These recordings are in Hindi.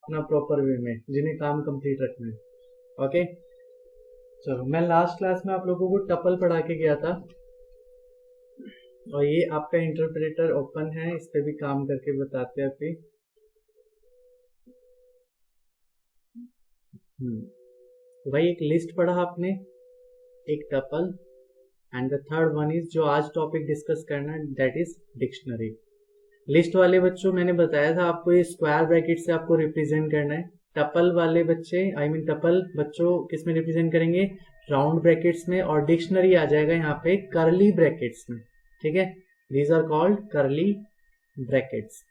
अपना प्रॉपर वे में, जिन्हें काम कंप्लीट रखना है। ओके चलो, मैं लास्ट क्लास में आप लोगों को टपल पढ़ा के गया था, और ये आपका इंटरप्रेटर ओपन है, इस पे भी काम करके बताते हैं अभी। तो भाई एक लिस्ट पढ़ा आपने, एक tuple, and the third one is जो आज टॉपिक डिस्कस करना है, दैट इज डिक्शनरी। लिस्ट वाले बच्चों मैंने बताया था आपको ये स्क्वायर ब्रैकेट से आपको रिप्रेजेंट करना है। टपल वाले बच्चे टपल बच्चों किस में रिप्रेजेंट करेंगे, राउंड ब्रैकेट्स में, और डिक्शनरी आ जाएगा यहाँ पे कर्ली ब्रैकेट्स में। ठीक है, these are called curly brackets.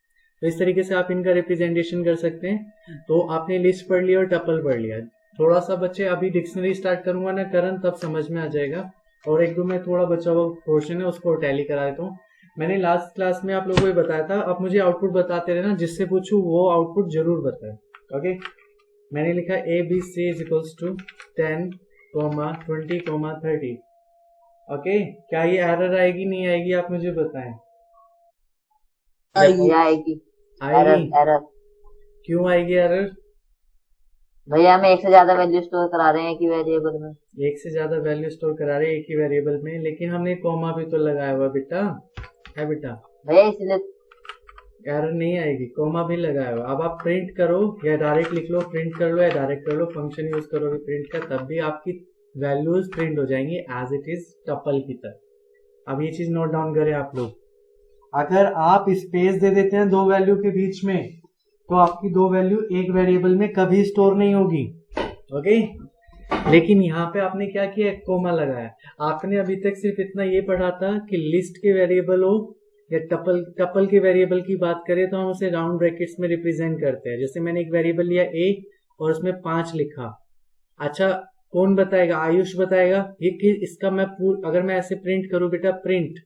तो इस तरीके से आप इनका रिप्रेजेंटेशन कर सकते हैं। तो आपने लिस्ट पढ़ लिया और टपल पढ़ लिया। थोड़ा सा बच्चे अभी डिक्शनरी स्टार्ट करूंगा ना करण, तब समझ में आ जाएगा, और एक दो में थोड़ा बचा हुआ पोर्शन है उसको टैली करा देता हूँ। मैंने लास्ट क्लास में आप लोगों को बताया था, आप मुझे आउटपुट बताते रहना, जिससे पूछूं वो आउटपुट जरूर बताए। ओके, मैंने लिखा ABC is equals to 10, 20, 30। Okay, क्या ये एरर आएगी नहीं आएगी आप मुझे बताएं। आएगी। एरर क्यों आएगी एरर? भैया हम एक से ज्यादा वैल्यू स्टोर करा रहे हैं एक ही वेरिएबल में। एक से ज्यादा वैल्यू स्टोर करा रहे हैं एक ही वेरिएबल में, लेकिन हमने कॉमा भी तो लगाया हुआ बेटा, है बेटा भैया इसलिए एरर नहीं आएगी, कॉमा भी लगाया हुआ। अब आप प्रिंट करो या डायरेक्ट लिख लो, प्रिंट कर लो या डायरेक्ट कर लो, फंक्शन यूज करोगे प्रिंट का, तब भी आपकी वैल्यूज प्रिंट हो जाएंगी एज इट इज टपल की तरह। अब ये चीज नोट डाउन करें आप लोग, अगर आप स्पेस दे देते हैं दो वैल्यू के बीच में, तो आपकी दो वैल्यू एक वेरिएबल में कभी स्टोर नहीं होगी। ओके, लेकिन यहाँ पे आपने क्या किया, एक कोमा लगाया। आपने अभी तक सिर्फ इतना ये पढ़ा था कि लिस्ट के वेरिएबल हो या टपल के वेरिएबल की बात करें तो हम उसे राउंड ब्रैकेट्स में रिप्रेजेंट करते हैं। जैसे मैंने एक वेरिएबल लिया a और उसमें 5 लिखा। अच्छा, कौन बताएगा? आयुष बताएगा ये कि इसका मैं अगर मैं ऐसे प्रिंट करूं बेटा, प्रिंट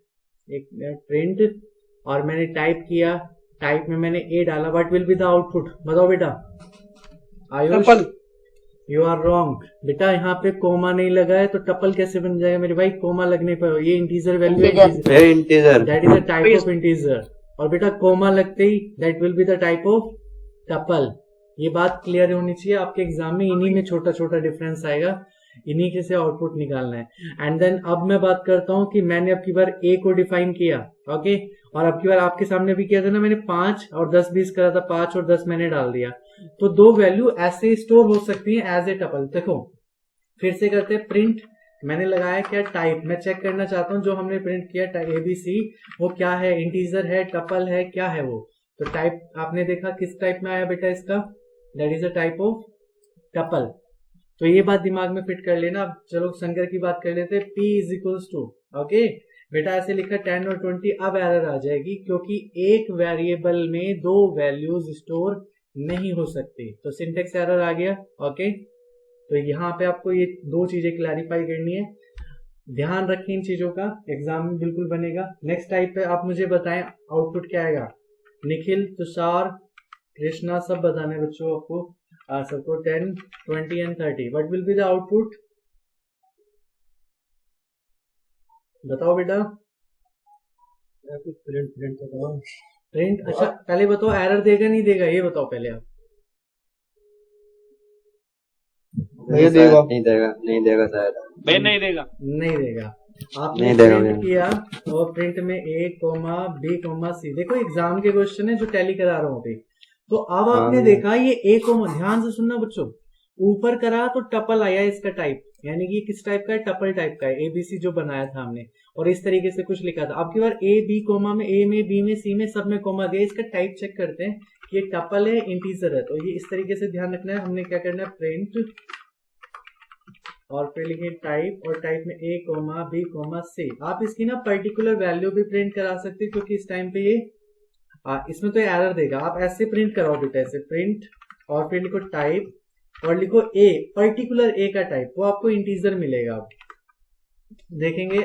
और मैंने टाइप किया, टाइप में मैंने a डाला, what will be the output? बताओ बेटा आयुष। यू आर रॉन्ग बेटा, यहाँ पे कोमा नहीं लगा है तो टपल कैसे बन जाएगा मेरे भाई? कोमा लगने पर ये इंटीजर वैल्यू है, integer, that is a type of integer. और बेटा कोमा लगते ही that will be the type of tuple. ये बात क्लियर होनी चाहिए, आपके एग्जाम में इन्हीं में छोटा छोटा डिफरेंस आएगा, इन्हीं के से आउटपुट निकालना है। एंड देन अब मैं बात करता हूँ कि मैंने अब की बार a को डिफाइन किया, ओके, और अब की बार आपके सामने भी किया था ना मैंने, 5 और 10 20 करा था, 5 और 10 मैंने डाल दिया, तो दो वैल्यू ऐसे स्टोर हो सकती है एज ए टपल। देखो फिर से करते हैं प्रिंट, मैंने लगाया क्या, टाइप। मैं चेक करना चाहता हूँ जो हमने प्रिंट किया ABC वो क्या है, इंटीजर है, टपल है, क्या है वो? तो टाइप आपने देखा किस टाइप में आया बेटा इसका, that is a type of tuple. तो ये बात दिमाग में फिट कर लेना। अब चलो शंकर की बात कर लेते हैं, P is equals to, okay बेटा ऐसे लिखा 10 और 20। अब एरर आ जाएगी क्योंकि एक वेरिएबल में दो वैल्यूज स्टोर नहीं हो सकती, तो सिंटेक्स एरर आ गया। ओके, तो यहाँ पे आपको ये दो चीजें क्लैरिफाई करनी है, ध्यान रखें इन चीजों का, एग्जाम में बिल्कुल बनेगा। नेक्स्ट टाइप पे आप मुझे बताएं आउटपुट क्या आएगा। निखिल, तुषार, कृष्णा, सब बताने बच्चों आपको, सबको 10, 20 and 30, what will be the output? बताओ बेटा। प्रिंट, अच्छा पहले बताओ एरर देगा नहीं देगा, ये बताओ पहले आप। नहीं देगा शायद नहीं देगा आपने प्रिंट किया और प्रिंट में A, B, C, देखो एग्जाम के क्वेश्चन है जो टैली करा रहा हूँ अभी। तो अब आपने देखा ये A, ध्यान से सुनना बच्चों, ऊपर करा तो टपल आया इसका टाइप, यानी कि किस टाइप का है, टपल टाइप का है, ABC जो बनाया था हमने, और इस तरीके से कुछ लिखा था। अब की बार A, B, कोमा में, A में, B में, C में, सब में कोमा दिया, इसका टाइप चेक करते हैं कि ये टपल है, इंटीजर है। तो ये इस तरीके से ध्यान रखना है, हमने क्या करना है, प्रिंट और फिर लिखे टाइप, और टाइप में A, B, C। आप इसकी ना पर्टिकुलर वैल्यू भी प्रिंट करा सकते हैं क्योंकि इस टाइम पे ये इसमें तो एरर देगा। आप ऐसे प्रिंट कराओ बेटा, ऐसे प्रिंट और फिर लिखो टाइप और लिखो A, पर्टिकुलर A का टाइप, वो आपको इंटीजर मिलेगा। आप देखेंगे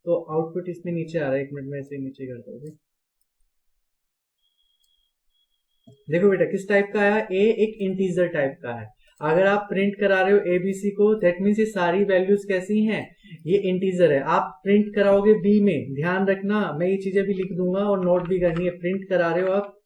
तो आउटपुट इसमें नीचे आ रहा है, एक मिनट में ऐसे नीचे करता हूँ। देखो बेटा किस टाइप का आया, A एक इंटीजर टाइप का है। अगर आप प्रिंट करा रहे हो ABC को, दैट मीन्स ये सारी वैल्यूज कैसी हैं, ये इंटीजर है। आप प्रिंट कराओगे B में, ध्यान रखना मैं ये चीजें भी लिख दूंगा और नोट भी करनी है। प्रिंट करा रहे हो आप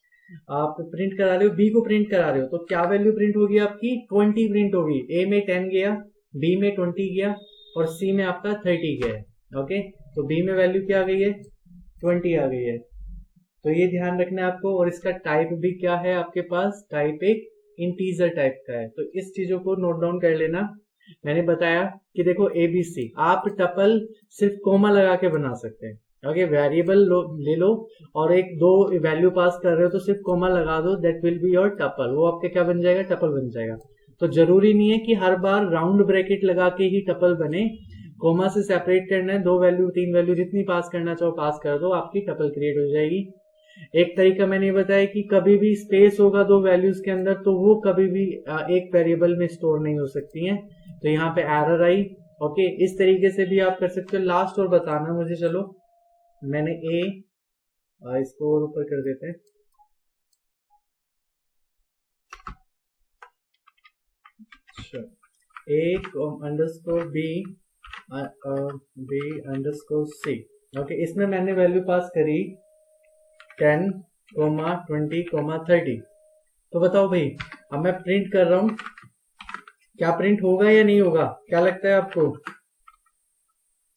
आप प्रिंट करा रहे हो, बी को प्रिंट करा रहे हो, तो क्या वैल्यू प्रिंट होगी आपकी? 20 प्रिंट होगी। ए में 10 गया, बी में 20 गया और सी में आपका 30 गया है। ओके, तो बी में वैल्यू क्या आ गई है? 20 आ गई है। तो ये ध्यान रखना है आपको। और इसका टाइप भी क्या है आपके पास? टाइप एक इंटीजर टाइप का है। तो इस चीजों को नोट डाउन कर लेना। मैंने बताया कि देखो एबीसी आप टपल सिर्फ कोमा लगा के बना सकते हैं। ओके, वेरिएबल ले लो और एक दो वैल्यू पास कर रहे हो तो सिर्फ कोमा लगा दो, that will be your tuple. वो आपके क्या बन जाएगा? टपल बन जाएगा। तो जरूरी नहीं है कि हर बार राउंड ब्रैकेट लगा के ही टपल बने, कोमा से सेपरेट करना है। 2 वैल्यू 3 वैल्यू जितनी पास करना चाहो पास कर दो, आपकी टपल क्रिएट हो जाएगी। एक तरीका मैंने बताया कि कभी भी स्पेस होगा 2 वैल्यूज के अंदर तो वो कभी भी एक वेरिएबल में स्टोर नहीं हो सकती हैं। तो यहाँ पे एरर आई। ओके, इस तरीके से भी आप कर सकते हो। लास्ट और बताना मुझे, चलो मैंने इसको और ऊपर कर देते हैं। A underscore B underscore C. Okay, इसमें मैंने वैल्यू पास करी 10, 20, 30। तो बताओ भाई, अब मैं प्रिंट कर रहा हूं, क्या प्रिंट होगा या नहीं होगा? क्या लगता है आपको?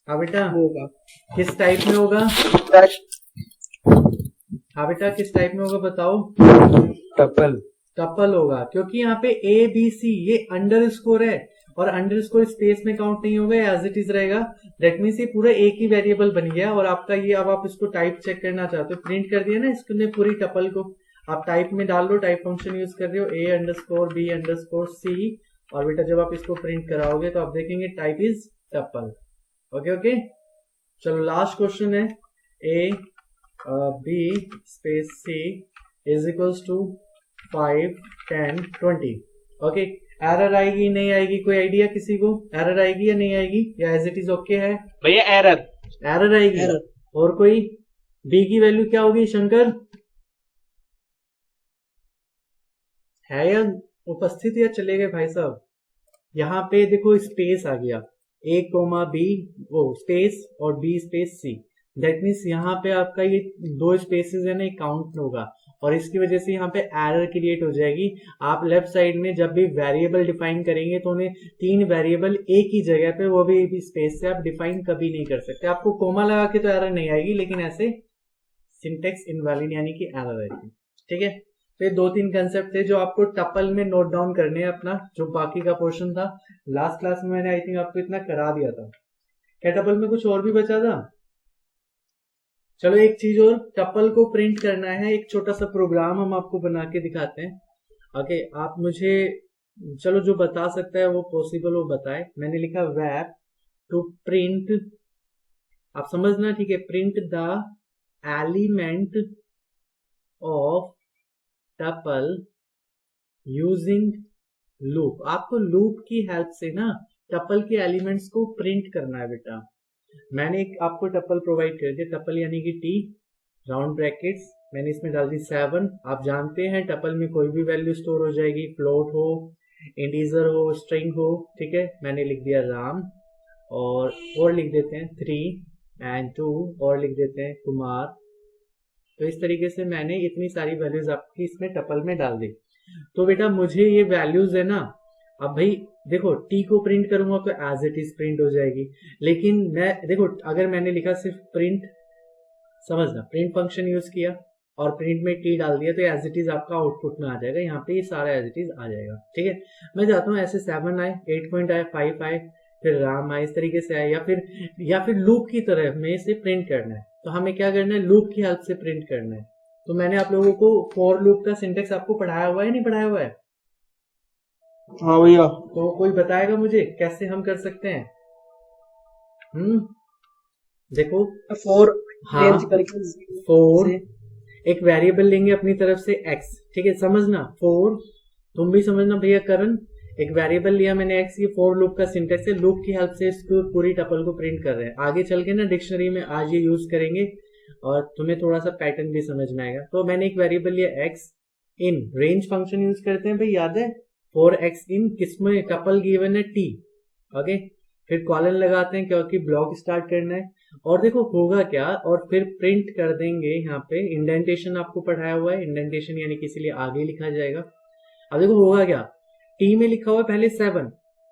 हाँ बेटा, होगा। किस टाइप में होगा? हाँ बेटा, किस टाइप में होगा बताओ? टपल। टपल होगा, क्योंकि यहाँ पे ए बी सी ये अंडरस्कोर है और अंडरस्कोर स्पेस में काउंट नहीं होगा, एज इट इज रहेगा। दैट मीन्स ये पूरा एक ही वेरिएबल बन गया। और आपका ये, अब आप इसको टाइप चेक करना चाहते हो, प्रिंट कर दिया ना इसने पूरी टपल को, आप टाइप में डाल लो, टाइप फंक्शन यूज कर रहे हो, A underscore B underscore C. और बेटा जब आप इसको प्रिंट कराओगे तो आप देखेंगे type is tuple. Okay okay, चलो लास्ट क्वेश्चन है। A B space C is equals to 5, 10, 20। Okay, error आएगी नहीं आएगी? कोई आइडिया किसी को? एरर आएगी या नहीं आएगी, या एज इट इज ओके है? भैया एरर आएगी। और कोई? बी की वैल्यू क्या होगी शंकर? है या उपस्थित या चले गए भाई साहब? यहाँ पे देखो स्पेस आ गया, ए कोमा बी वो स्पेस और B space C. That means यहाँ पे आपका ये 2 स्पेसेस है ना, काउंट होगा और इसकी वजह से यहाँ पे एरर क्रिएट हो जाएगी। आप लेफ्ट साइड में जब भी वेरिएबल डिफाइन करेंगे तो उन्हें 3 वेरिएबल एक ही जगह पे, वो भी स्पेस से आप डिफाइन कभी नहीं कर सकते। आपको कोमा लगा के तो एरर नहीं आएगी, लेकिन ऐसे सिंटेक्स इनवैलिड यानी कि एरर आएगी। ठीक है, तो ये 2-3 कंसेप्ट थे जो आपको टपल में नोट डाउन करने हैं अपना, जो बाकी का पोर्शन था। लास्ट क्लास में मैंने आई थिंक आपको इतना करा दिया था। क्या टपल में कुछ और भी बचा था? चलो एक चीज और, टपल को प्रिंट करना है, एक छोटा सा प्रोग्राम हम आपको बना के दिखाते हैं। ओके, आप मुझे चलो जो बता सकता है वो पॉसिबल वो बताए। मैंने लिखा वेब टू प्रिंट, आप समझना ठीक है, print the element of tuple using loop. आपको लूप की हेल्प से ना टपल के एलिमेंट्स को प्रिंट करना है बेटा। मैंने एक आपको टपल प्रोवाइड कर दिया, टपल यानी कि टी राउंड ब्रैकेट्स, मैंने इसमें डाल दी 7। आप जानते हैं टपल में कोई भी वैल्यू स्टोर हो जाएगी, फ्लोट हो, इंटीजर हो, स्ट्रिंग हो। ठीक है, मैंने लिख दिया राम और लिख देते हैं 3 and 2 और लिख देते हैं कुमार। तो इस तरीके से मैंने इतनी सारी वैल्यूज आपकी इसमें टपल में डाल दी। तो बेटा मुझे ये वैल्यूज है ना, अब भाई देखो टी को प्रिंट करूंगा तो एज इट इज प्रिंट हो जाएगी, लेकिन मैं देखो अगर मैंने लिखा सिर्फ प्रिंट, समझना प्रिंट फंक्शन यूज किया और प्रिंट में टी डाल दिया तो एज इट इज आपका आउटपुट में आ जाएगा, यहाँ पे ये सारा एज इट इज आ जाएगा। ठीक है, मैं चाहता हूँ ऐसे 7 आए, 8 पॉइंट आए, 5 आए, फिर राम आए, इस तरीके से आए, या फिर लूप की तरह में इसे प्रिंट करना है। तो हमें क्या करना है, लूप की हेल्प से प्रिंट करना है। तो मैंने आप लोगों को फॉर लूप का सिंटेक्स आपको पढ़ाया हुआ है नहीं पढ़ाया हुआ है? हाँ भैया। तो कोई बताएगा मुझे कैसे हम कर सकते हैं? देखो फोर, हाँ, फोर एक वेरिएबल लेंगे अपनी तरफ से x। ठीक है, समझना फोर, तुम भी समझना भैया करण, एक वेरिएबल लिया मैंने x, ये फॉर लूप का सिंटेक्स है, लूप की हेल्प से इसको पूरी टपल को प्रिंट कर रहे हैं। आगे चल के ना डिक्शनरी में आज ये यूज करेंगे और तुम्हें थोड़ा सा पैटर्न भी समझ में आएगा। तो मैंने एक वेरिएबल लिया x इन, रेंज फंक्शन यूज करते हैं भाई, याद है, फॉर x इन किसमें टपल गिवन है t। ओके, फिर कॉलन लगाते हैं क्योंकि ब्लॉक स्टार्ट करना है। और देखो होगा क्या, और फिर प्रिंट कर देंगे यहाँ पे। इंडेंटेशन आपको पढ़ाया हुआ है, इंडेंटेशन यानी कि इसीलिए आगे लिखा जाएगा। अब देखो होगा क्या, टी में लिखा हुआ है पहले 7,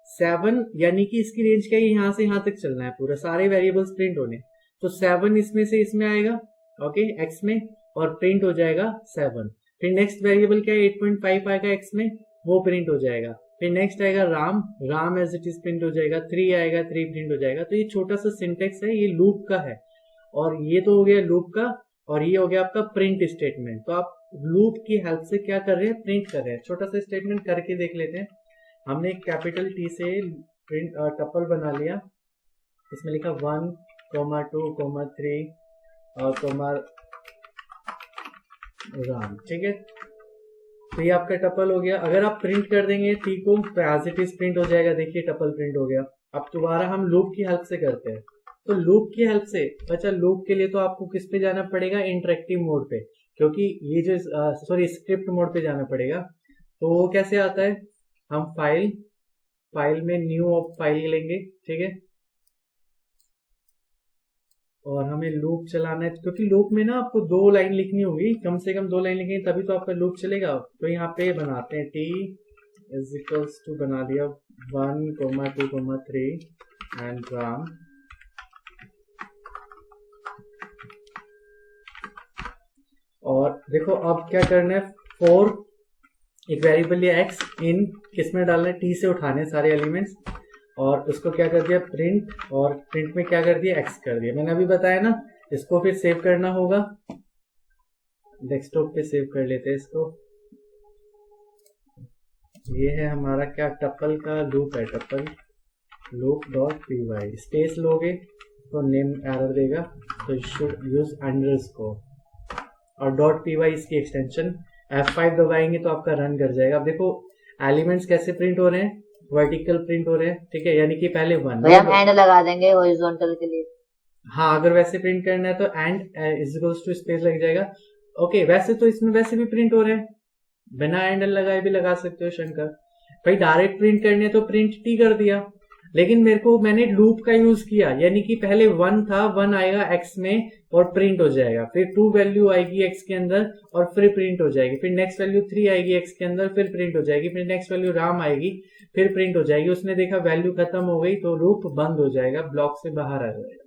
7 यानी कि इसकी रेंज क्या है, यहाँ से यहाँ तक चलना है पूरा, सारे वेरिएबल्स प्रिंट होने। तो 7 इसमें से इसमें आएगा, ओके, एक्स में, और प्रिंट हो जाएगा 7। फिर नेक्स्ट वेरिएबल क्या है, 8.5 आएगा एक्स में, वो प्रिंट हो जाएगा। फिर नेक्स्ट आएगा Ram, Ram as it is print हो जाएगा। 3 आएगा, 3 प्रिंट हो जाएगा। तो ये छोटा सा सिंटेक्स है, ये लूप का है, और ये तो हो गया लूप का, और ये हो गया आपका प्रिंट स्टेटमेंट। तो आप लूप की हेल्प से क्या कर रहे हैं, प्रिंट कर रहे हैं। छोटा सा स्टेटमेंट करके देख लेते हैं। हमने एक कैपिटल टी से प्रिंट टपल बना लिया, इसमें लिखा 1, 2, 3 और राम, ठीक है। तो ये आपका टपल हो गया। अगर आप प्रिंट कर देंगे टी को तो एज इट इज प्रिंट हो जाएगा। देखिए टपल प्रिंट हो गया। अब दोबारा हम लूप की हेल्प से करते हैं। तो लूप की हेल्प से, अच्छा लूप के लिए तो आपको किस पे जाना पड़ेगा, इंटरेक्टिव मोड पे, क्योंकि ये जो स्क्रिप्ट मोड पे जाना पड़ेगा। तो वो कैसे आता है, हम फाइल में न्यू फाइल लेंगे, ठीक है, और हमें लूप चलाना है, क्योंकि लूप में ना आपको 2 लाइन लिखनी होगी, कम से कम 2 लाइन लिखेंगे तभी तो आपका लूप चलेगा। तो यहाँ पे बनाते हैं टी इज इक्वल्स टू, बना दिया 1, 2, 3 एंड राम। और देखो अब क्या करना है, 4 एक वेरिएबल लिया एक्स, इन किसमें डालना है, टी से उठाने सारे एलिमेंट्स, और उसको क्या कर दिया प्रिंट, और प्रिंट में क्या कर दिया एक्स कर दिया। मैंने अभी बताया ना, इसको फिर सेव करना होगा, डेस्कटॉप पे सेव कर लेते हैं इसको। ये है हमारा क्या, टपल का लूप है, tuple loop dot P Y. Space लोगे तो नेम एरर देगा, तो शुड यूज अंडरस्कोर, और डॉट पी वाई इसकी एक्सटेंशन। F5 दबाएंगे तो आपका रन कर जाएगा। अब देखो एलिमेंट्स कैसे प्रिंट हो रहे हैं, वर्टिकल प्रिंट हो रहे हैं, ठीक है, यानी कि पहले 1 भैया हम एंड लगा देंगे हॉरिजॉन्टल के लिए। हाँ, अगर वैसे प्रिंट करना है तो end is equals to space लग जाएगा। ओके, वैसे तो इसमें वैसे भी प्रिंट हो रहे हैं, बिना एंड लगाए भी लगा सकते हो शंकर भाई। डायरेक्ट प्रिंट करने तो प्रिंट टी कर दिया, लेकिन मैंने लूप का यूज किया, यानी कि पहले 1 था, 1 आएगा एक्स में और प्रिंट हो जाएगा। फिर 2 वैल्यू आएगी एक्स के अंदर और फिर प्रिंट हो जाएगी। फिर नेक्स्ट वैल्यू 3 आएगी एक्स के अंदर, फिर प्रिंट हो जाएगी। फिर नेक्स्ट वैल्यू राम आएगी, फिर प्रिंट हो जाएगी। उसने देखा वैल्यू खत्म हो गई तो लूप बंद हो जाएगा, ब्लॉक से बाहर आ जाएगा,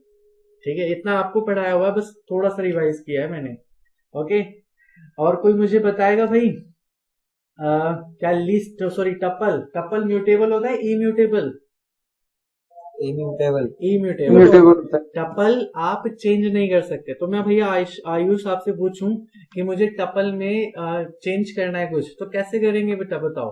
ठीक है। इतना आपको पढ़ाया हुआ है, बस थोड़ा सा रिवाइज किया है मैंने, ओके। और कोई मुझे बताएगा भाई क्या लिस्ट, सॉरी टपल म्यूटेबल होता है इम्यूटेबल? इम्यूटेबल टपल आप चेंज नहीं कर सकते। तो मैं भैया आयुष आपसे पूछूं कि मुझे टपल में चेंज करना है कुछ, तो कैसे करेंगे बेटा बताओ?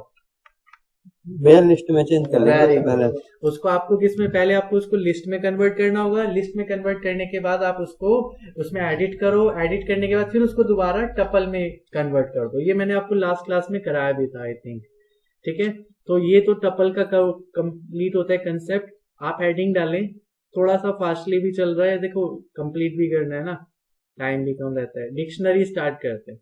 भैया लिस्ट में चेंज कर लेंगे। उसको आपको किसमें, पहले आपको उसको लिस्ट में कन्वर्ट करना होगा। लिस्ट में कन्वर्ट करने के बाद आप उसको उसमें एडिट करो, एडिट करने के बाद फिर उसको दोबारा टपल में कन्वर्ट कर दो। ये मैंने आपको लास्ट क्लास में कराया भी था आई थिंक, ठीक है। तो ये तो टपल का कंप्लीट होता है कंसेप्ट। आप हेडिंग डालें, थोड़ा सा फास्टली भी चल रहा है, देखो कंप्लीट भी करना है ना, टाइम भी कम रहता है। डिक्शनरी स्टार्ट करते हैं,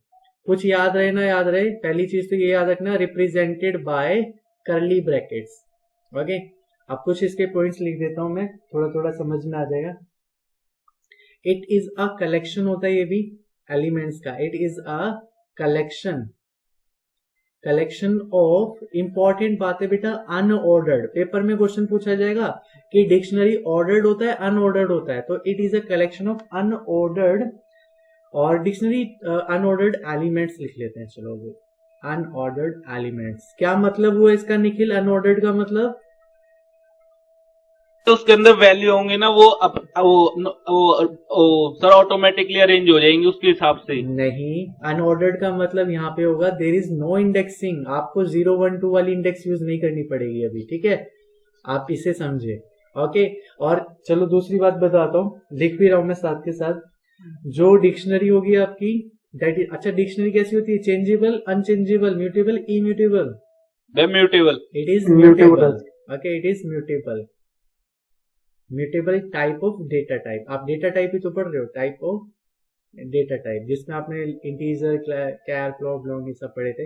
कुछ याद रहे ना याद रहे। पहली चीज तो ये याद रखना, represented by curly brackets, okay. अब कुछ इसके पॉइंट्स लिख देता हूं मैं, थोड़ा थोड़ा समझ में आ जाएगा। इट इज अ कलेक्शन होता है ये भी एलिमेंट्स का। It is a collection of, important बात है बेटा, अनऑर्डर्ड। पेपर में क्वेश्चन पूछा जाएगा कि डिक्शनरी ऑर्डर्ड होता है अनऑर्डर्ड होता है, तो it is a collection of unordered, और डिक्शनरी अनऑर्डर्ड एलिमेंट्स लिख लेते हैं। चलो अनऑर्डर्ड एलिमेंट्स क्या मतलब हुआ इसका निखिल, अनऑर्डर्ड का मतलब? तो उसके अंदर वैल्यू होंगे ना वो सर ऑटोमेटिकली अरेंज हो जाएंगे उसके हिसाब से। नहीं, अनऑर्डर्ड का मतलब यहाँ पे होगा देयर इज नो इंडेक्सिंग। आपको 0, 1, 2 वाली इंडेक्स यूज नहीं करनी पड़ेगी अभी, ठीक है, आप इसे समझे, ओके। और चलो दूसरी बात बताता हूँ, लिख भी रहा हूं मैं साथ के साथ। जो डिक्शनरी होगी आपकी, दैट इज, अच्छा डिक्शनरी कैसी होती है, changeable, unchangeable, mutable, immutable? Mutable. It is mutable, okay, it is mutable. Mutable type of data type, आप डेटा टाइप ही तो पढ़ रहे हो, टाइप ऑफ डेटा टाइप, जिसमें आपने इंटीजर, कैर, फ्लोट, लॉन्ग ये सब पढ़े थे।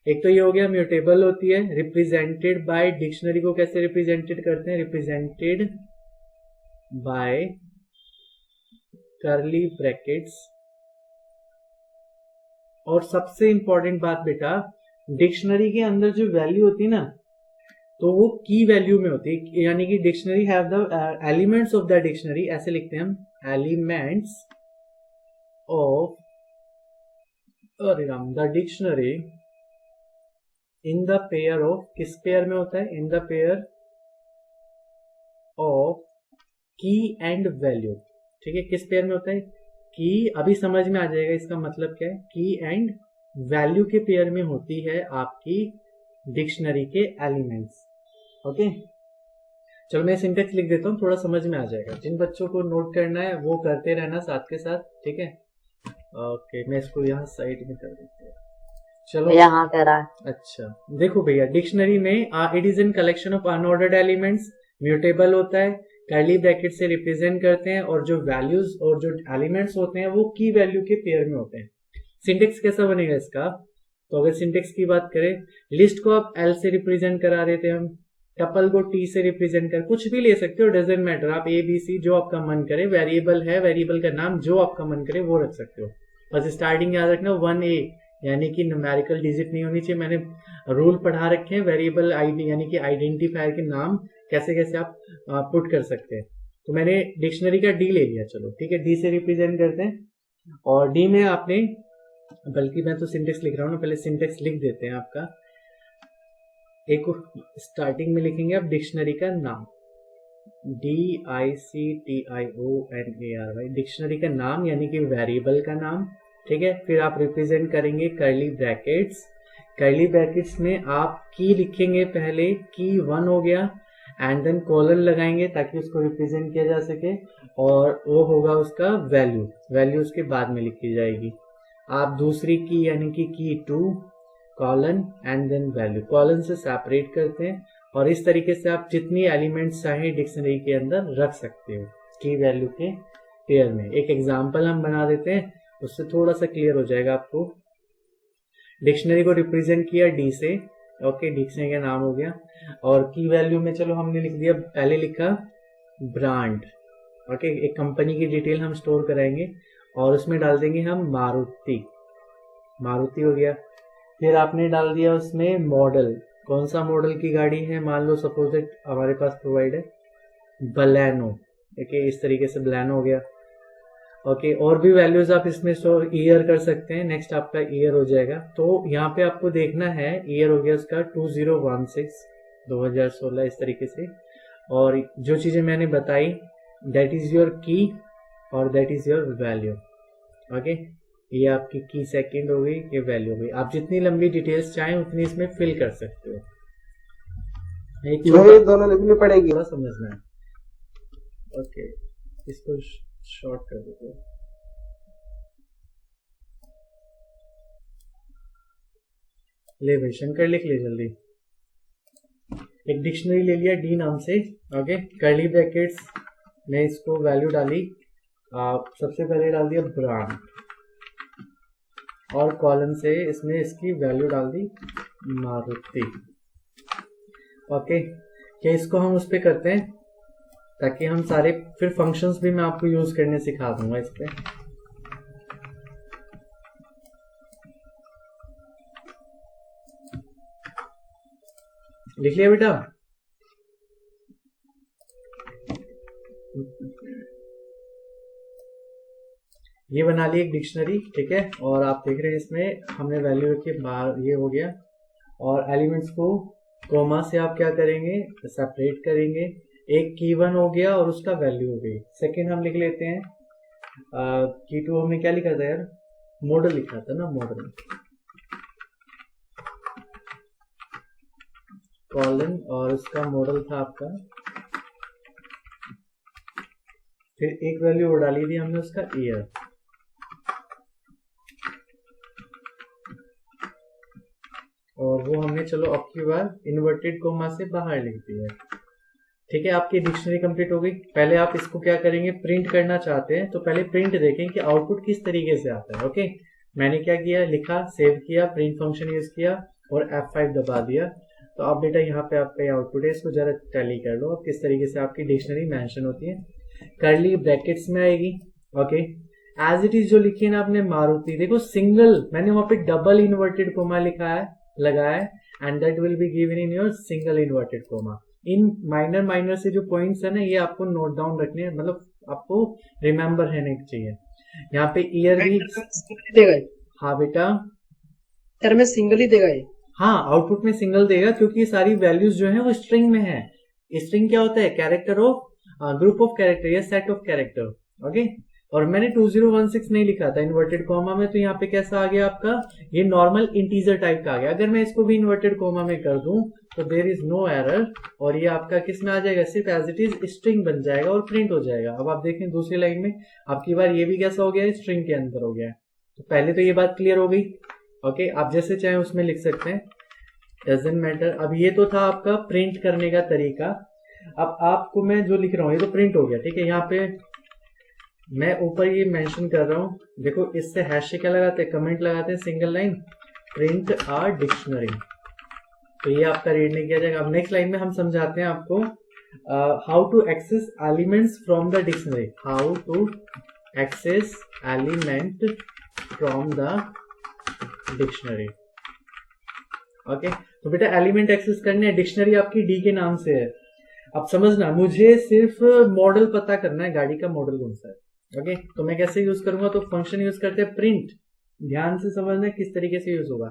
एक तो ये हो गया म्यूटेबल होती है। रिप्रेजेंटेड बाय, डिक्शनरी को कैसे रिप्रेजेंटेड करते हैं, रिप्रेजेंटेड बाय कर्ली ब्रैकेट्स। और सबसे इंपॉर्टेंट बात बेटा, डिक्शनरी के अंदर जो वैल्यू होती है ना, तो वो की वैल्यू में होती है, यानी कि dictionary have the elements of the dictionary, ऐसे लिखते हैं हम, elements of the dictionary in the pair of, किस पेयर में होता है, इन द पेयर ऑफ की एंड वैल्यू। ठीक है, किस पेयर में होता है, की, अभी समझ में आ जाएगा इसका मतलब क्या है, की एंड वैल्यू के पेयर में होती है आपकी डिक्शनरी के एलिमेंट्स। ओके, चलो मैं सिंटेक्स लिख देता हूँ, थोड़ा समझ में आ जाएगा। जिन बच्चों को नोट करना है वो करते रहना साथ के साथ, ठीक है। ओके, मैं इसको यहाँ साइड में कर देता हूँ। चलो यहाँ कह रहा है। अच्छा देखो भैया, डिक्शनरी में it is an collection of unordered elements, mutable होता है, कर्ली ब्रैकेट से रिप्रेजेंट करते हैं, और जो वैल्यूज और जो एलिमेंट्स होते हैं वो की वैल्यू के पेयर में होते हैं। सिंटेक्स कैसा बनेगा इसका, तो अगर सिंटेक्स की बात करें, लिस्ट को आप एल से रिप्रेजेंट करा रहे थे हम, टपल को टी से रिप्रेजेंट कर, कुछ भी ले सकते हो, डजेंट मैटर, आप ए बी सी जो आपका मन करे, वेरिएबल है, वेरिएबल का नाम जो आपका मन करे वो रख सकते हो। बस स्टार्टिंग याद रखना 1A, यानी कि न्यूमेरिकल डिजिट नहीं होनी चाहिए। मैंने रूल पढ़ा रखे हैं, वेरिएबल आईडी यानी कि आइडेंटिफायर के नाम कैसे कैसे आप पुट कर सकते हैं। तो मैंने डिक्शनरी का डी ले लिया, चलो ठीक है, डी से रिप्रेजेंट करते हैं। और डी में आपने, बल्कि मैं तो सिंटेक्स लिख रहा हूँ ना, पहले सिंटेक्स लिख देते हैं आपका। एक स्टार्टिंग में लिखेंगे आप डिक्शनरी का नाम, DICTIONARY, डिक्शनरी का नाम यानी कि वेरिएबल का नाम, ठीक है। फिर आप रिप्रेजेंट करेंगे कर्ली ब्रैकेट्स, कर्ली ब्रैकेट्स में आप की लिखेंगे, पहले की 1 हो गया, एंड देन कॉलन लगाएंगे ताकि उसको रिप्रेजेंट किया जा सके, और वो होगा उसका वैल्यू, वैल्यू उसके बाद में लिखी जाएगी। आप दूसरी की यानी कि key 2 colon and then value, colon से सेपरेट करते हैं, और इस तरीके से आप जितनी एलिमेंट्स चाहें डिक्शनरी के अंदर रख सकते हो की वैल्यू के पेयर में। एक एग्जांपल हम बना देते हैं, उससे थोड़ा सा क्लियर हो जाएगा आपको। डिक्शनरी को रिप्रेजेंट किया डी से, ओके, डिक्शनरी का नाम हो गया, और की वैल्यू में चलो हमने लिख दिया, पहले लिखा ब्रांड, ओके, एक कंपनी की डिटेल हम स्टोर कराएंगे, और उसमें डाल देंगे हम मारुति, मारुति हो गया। फिर आपने डाल दिया उसमें मॉडल, कौन सा मॉडल की गाड़ी है, मान लो सपोज हमारे पास प्रोवाइड है बलेनो, ओके, इस तरीके से बलेनो हो गया, ओके। और भी वैल्यूज आप इसमें स्टोर, ईयर कर सकते हैं, नेक्स्ट आपका ईयर हो जाएगा। तो यहाँ पे आपको देखना है, ईयर हो गया उसका 2016 इस तरीके से। और जो चीजें मैंने बताई, दैट इज योर की और that is your value, okay. ये आपकी की सेकंड हो गई, ये वैल्यू हो गई। आप जितनी लंबी डिटेल्स चाहें उतनी इसमें फिल कर सकते हो। एक दोनों लिखनी पड़ेगी, थोड़ा समझना है, ओके। इसको शॉर्ट कर देते हैं, ले भाई शंकर लिख ले जल्दी। एक डिक्शनरी ले लिया डी नाम से, ओके, कर्ली ब्रैकेट्स में इसको वैल्यू डाली, सबसे पहले डाल दिया ब्रांड, और कॉलम से इसमें इसकी वैल्यू डाल दी मारुति, ओके। क्या इसको हम उस पे करते हैं ताकि हम सारे फिर फंक्शंस भी मैं आपको यूज करने सिखा दूंगा इस पे। लिख लिया बेटा, ये बना ली एक डिक्शनरी, ठीक है। और आप देख रहे हैं इसमें हमने वैल्यू रखी बाहर, ये हो गया, और एलिमेंट्स को कोमा से आप क्या करेंगे, सेपरेट करेंगे। एक की 1 हो गया और उसका वैल्यू हो गई। सेकंड हम लिख लेते हैं की 2, हमने क्या लिखा था यार, मॉडल लिखा था ना, मॉडल, कॉलन, और उसका मॉडल था आपका। फिर एक वैल्यू और डाली थी हमने उसका ईयर, और वो हमने चलो अब की बार इन्वर्टेड कोमा से बाहर लिख दिया, ठीक है। आपकी डिक्शनरी कंप्लीट हो गई। पहले आप इसको क्या करेंगे, प्रिंट करना चाहते हैं तो पहले प्रिंट देखें कि आउटपुट किस तरीके से आता है, ओके। मैंने क्या किया, लिखा, सेव किया, प्रिंट फंक्शन यूज किया और F5 दबा दिया। तो अब बेटा यहाँ पे आपका आउटपुट है, इसको जरा टैली कर लो अब किस तरीके से आपकी डिक्शनरी मेंशन होती है। कर्ली ब्रैकेट्स में आएगी, ओके, एज इट इज जो लिखी है ना आपने मारुति, देखो सिंगल, मैंने वहां पे डबल इन्वर्टेड कोमा लिखा है, लगाया है, and that will be given in your single inverted coma. In minor minor से जो पॉइंट्स है ना, ये आपको नोट डाउन रखने हैं, मतलब आपको रिमेम्बर रहने चाहिए। यहाँ पे ईयर भी देगा। हाँ बेटा, सर में सिंगल ही देगा ये। हाँ, आउटपुट में सिंगल देगा, क्योंकि ये सारी वैल्यूज जो है वो स्ट्रिंग में है। स्ट्रिंग क्या होता है? Character of, group of character या सेट ऑफ कैरेक्टर। ओके, और मैंने 2016 नहीं लिखा था इन्वर्टेड कॉमा में, तो यहाँ पे कैसा आ गया आपका, ये नॉर्मल इंटीजर टाइप का आ गया। अगर मैं इसको भी इन्वर्टेड कॉमा में कर दूं तो देयर इज नो एरर, और ये आपका किस में आ जाएगा, सिर्फ एज इट इज स्ट्रिंग बन जाएगा और प्रिंट हो जाएगा। अब आप देखें दूसरी लाइन में, आपकी बार ये भी कैसा हो गया है, स्ट्रिंग के अंदर हो गया है। तो पहले तो ये बात क्लियर हो गई। ओके, आप जैसे चाहे उसमें लिख सकते हैं, डजंट मैटर। अब ये तो था आपका प्रिंट करने का तरीका। अब आपको मैं जो लिख रहा हूँ ये तो प्रिंट हो गया, ठीक है। यहाँ पे मैं ऊपर ये मेंशन कर रहा हूँ, देखो इससे हैश से क्या लगाते हैं, कमेंट लगाते हैं, सिंगल लाइन प्रिंट आ डिक्शनरी, तो ये आपका रीड नहीं किया जाएगा। अब नेक्स्ट लाइन में हम समझाते हैं आपको how to access elements from the dictionary, how to access element from the dictionary. Okay, तो बेटा एलिमेंट एक्सेस करने हैं, डिक्शनरी आपकी डी के नाम से है। अब समझना, मुझे सिर्फ मॉडल पता करना है, गाड़ी का मॉडल कौन सा है। ओके, तो मैं कैसे यूज करूंगा, तो फंक्शन यूज करते हैं प्रिंट। ध्यान से समझना किस तरीके से यूज होगा।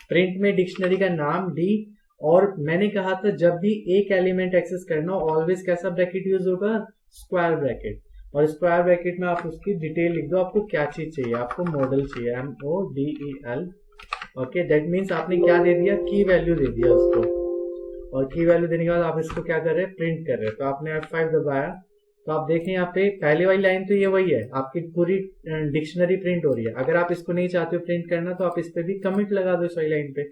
प्रिंट में डिक्शनरी का नाम डी, और मैंने कहा था जब भी एक एलिमेंट एक्सेस करना हो ऑलवेज कैसा ब्रैकेट यूज होगा, स्क्वायर ब्रैकेट। और स्क्वायर ब्रैकेट में आप उसकी डिटेल लिख दो, आपको क्या चीज चाहिए, आपको मॉडल चाहिए, MODEL। ओके, दैट मीन्स आपने क्या दे दिया, की वैल्यू दे दिया उसको, और की वैल्यू देने के बाद आप इसको क्या कर रहे हैं, प्रिंट कर रहे हैं। तो आपने F5 दबाया, तो आप देखें यहाँ पे पहले वाली लाइन तो ये वही है, आपकी पूरी डिक्शनरी प्रिंट हो रही है। अगर आप इसको नहीं चाहते हो प्रिंट करना, तो आप इस पे भी कमेंट लगा दो, इस वाली लाइन पे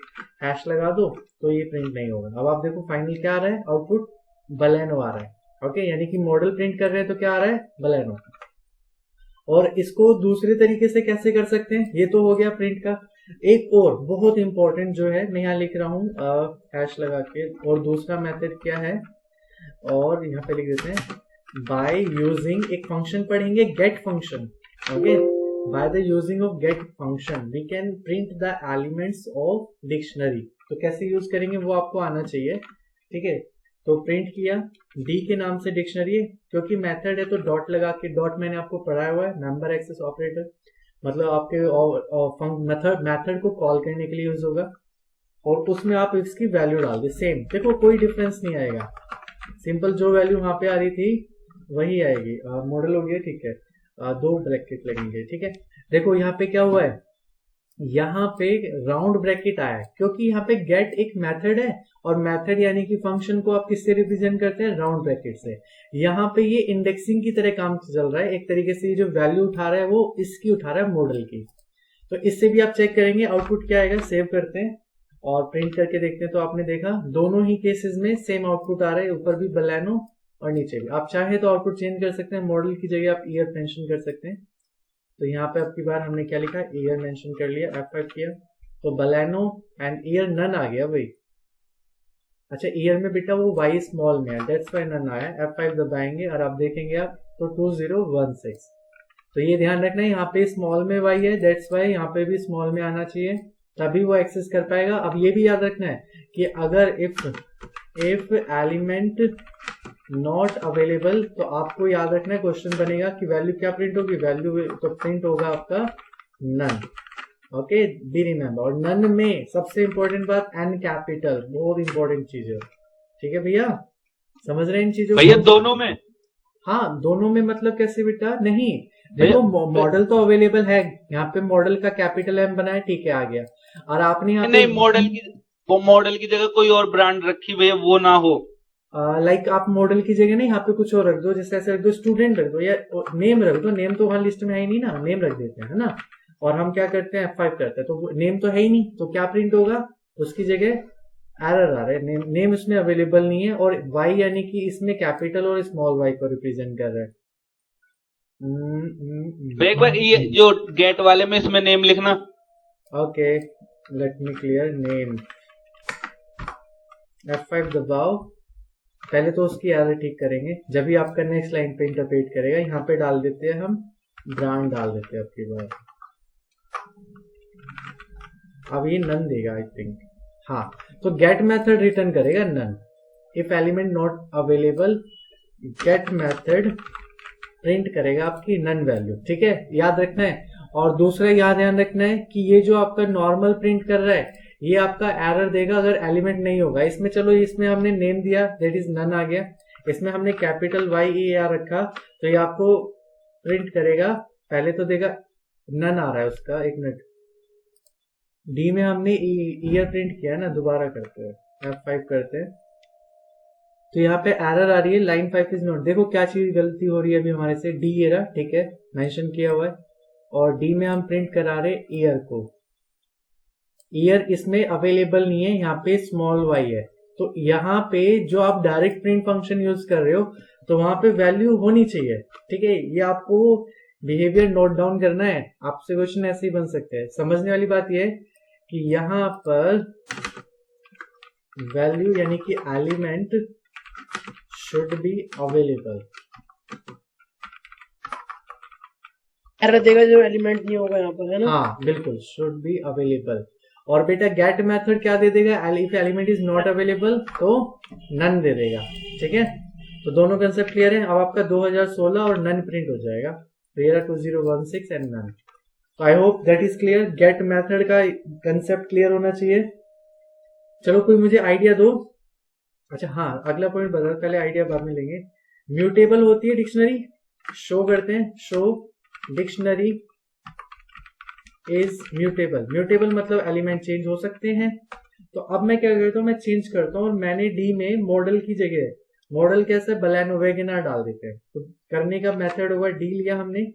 हैश लगा दो, तो ये प्रिंट नहीं होगा। अब आप देखो फाइनल क्या आ रहा है, आउटपुट बलेनो आ रहा है। ओके, यानी कि मॉडल प्रिंट कर रहे हैं तो क्या आ रहा है, बलेनो। और इसको दूसरे तरीके से कैसे कर सकते हैं, ये तो हो गया प्रिंट का। एक और बहुत इंपॉर्टेंट जो है, मैं यहाँ लिख रहा हूँ हैश लगा के, और दूसरा मेथड क्या है, और यहाँ पे लिख देते हैं बाय यूजिंग, एक फंक्शन पढ़ेंगे get function. Okay, by the using of get function we can print the elements of dictionary. तो कैसे यूज करेंगे वो आपको आना चाहिए, ठीक है। तो प्रिंट किया, डी के नाम से डिक्शनरी है, क्योंकि मेथड है तो डॉट लगा के, डॉट मैंने आपको पढ़ाया हुआ है, मेंबर एक्सेस ऑपरेटर, मतलब आपके मेथड को कॉल करने के लिए यूज होगा, और उसमें आप इसकी वैल्यू डाल दे सेम। देखो कोई डिफरेंस नहीं आएगा, सिंपल जो वैल्यू वहां पे आ रही थी वही आएगी। मॉडल हो गया, ठीक है, दो ब्रैकेट लगेंगे, ठीक है। देखो यहाँ पे क्या हुआ है, यहाँ पे राउंड ब्रैकेट आया है, क्योंकि यहाँ पे गेट एक मेथड है, और मेथड यानी कि फंक्शन को आप किससे रिप्रेजेंट करते हैं, राउंड ब्रैकेट से। यहाँ पे ये इंडेक्सिंग की तरह काम चल रहा है, एक तरीके से जो वैल्यू उठा रहा है वो इसकी उठा रहा है, मॉडल की। तो इससे भी आप चेक करेंगे आउटपुट क्या आएगा। सेव करते हैं और प्रिंट करके देखते हैं, तो आपने देखा दोनों ही केसेस में सेम आउटपुट आ रहा है, ऊपर भी बलेनो और नीचे भी। आप चाहे तो आउटपुट चेंज कर सकते हैं, मॉडल की जगह आप ईयर मेंशन कर सकते हैं। तो यहाँ पे आपकी बार हमने क्या लिखा, ईयर मेंशन कर लिया, F5 किया, तो बलेनो एंड ईयर नन आ गया भाई। अच्छा, ईयर में बेटा वो Y स्मॉल में है, दैट्स व्हाई नन आया। F5 दबाएंगे और आप देखेंगे आप तो 2016। तो ये ध्यान रखना है, यहाँ पे स्मॉल में Y है, दैट्स व्हाई यहाँ पे भी स्मॉल में आना चाहिए, तभी वो एक्सेस कर पाएगा। अब ये भी याद रखना है कि अगर इफ एलिमेंट नॉट अवेलेबल, तो आपको याद रखना है, क्वेश्चन बनेगा कि वैल्यू क्या प्रिंट होगी, वैल्यू तो प्रिंट होगा आपका नन। Okay, be remember. और नन में सबसे इंपॉर्टेंट बात एन कैपिटल, बहुत इंपॉर्टेंट चीज है, ठीक है भैया, समझ रहे हैं इन चीजों भैया दोनों में? हाँ, दोनों में मतलब कैसे बेटा, नहीं देखो मॉडल तो अवेलेबल है, यहाँ पे मॉडल का कैपिटल M बनाया, ठीक है, आ गया। और आपने यहाँ नहीं, मॉडल की जगह कोई और ब्रांड रखी भैया, वो ना हो। लाइक आप मॉडल की जगह ना यहाँ पे कुछ और रख दो, जैसे ऐसे रख दो, स्टूडेंट रख दो, या नेम रख दो। नेम तो वहां लिस्ट में है ही नहीं ना, नेम रख देते हैं, है ना। और हम क्या करते हैं, F5 करते हैं, तो नेम तो है ही नहीं, तो क्या प्रिंट होगा, उसकी जगह एरर आ रहा है, नेम इसमें अवेलेबल नहीं है, और Y यानी कि इसमें कैपिटल और स्मॉल y को रिप्रेजेंट कर रहा है। एक बार ये जो गेट वाले में इसमें नेम लिखना। Okay, let me clear name. F5 दबाओ, पहले तो उसकी एरर ठीक करेंगे, जब भी आपका नेक्स्ट लाइन पे इंटरप्रेट करेगा। यहाँ पे डाल देते हैं हम ब्रांड डाल देते हैं आपकी बार। अब ये नन देगा आई थिंक, हाँ। तो गेट मेथड रिटर्न करेगा none. If element not available, get method print करेगा आपकी नन वैल्यू, ठीक है, याद रखना है। और दूसरा याद ध्यान रखना है कि ये जो आपका नॉर्मल प्रिंट कर रहा है ये आपका एरर देगा अगर एलिमेंट नहीं होगा। इसमें चलो इसमें हमने नेम दिया दैट इज नन आ गया, इसमें हमने कैपिटल YEAR रखा तो ये आपको प्रिंट करेगा। पहले तो देगा नन आ रहा है उसका, एक मिनट, डी में हमने ईयर प्रिंट किया है ना, दोबारा करते हैं F5 करते हैं तो यहाँ पे एरर आ रही है लाइन 5 इज नॉट। देखो क्या चीज गलती हो रही है अभी हमारे से, डी एरा, ठीक है, मेंशन किया हुआ है, और डी में हम प्रिंट करा रहे ईयर को। ईयर इसमें अवेलेबल नहीं है, यहाँ पे स्मॉल y है। तो यहाँ पे जो आप डायरेक्ट प्रिंट फंक्शन यूज कर रहे हो तो वहां पे वैल्यू होनी चाहिए, ठीक है। ये आपको बिहेवियर नोट डाउन करना है। आपसे क्वेश्चन ऐसे ही बन सकते हैं। समझने वाली बात यह है कि यहाँ पर वैल्यू यानी कि element should be available. Error देगा जो एलिमेंट नहीं होगा यहाँ पर, है ना? हाँ बिल्कुल, शुड बी अवेलेबल। और बेटा गेट मेथड क्या दे देगा, if element is not available तो नन दे देगा, ठीक है। तो दोनों कंसेप्ट क्लियर है। अब आपका 2016 और नन प्रिंट हो जाएगा। तो ये रहा 2016 एंड नन। तो I hope that is clear. Get method का कंसेप्ट क्लियर होना चाहिए। चलो कोई मुझे आइडिया दो। अच्छा हाँ, अगला पॉइंट बता, पहले आइडिया बाद में लेंगे। म्यूटेबल होती है डिक्शनरी, शो करते हैं, show dictionary is mutable. Mutable मतलब एलिमेंट चेंज हो सकते हैं। तो अब मैं क्या करता हूँ, मैं चेंज करता हूँ और मैंने डी में मॉडल की जगह, मॉडल कैसे, बलैनो वेगेनार डाल देते हैं। तो करने का मेथड होगा, डी लिया हमने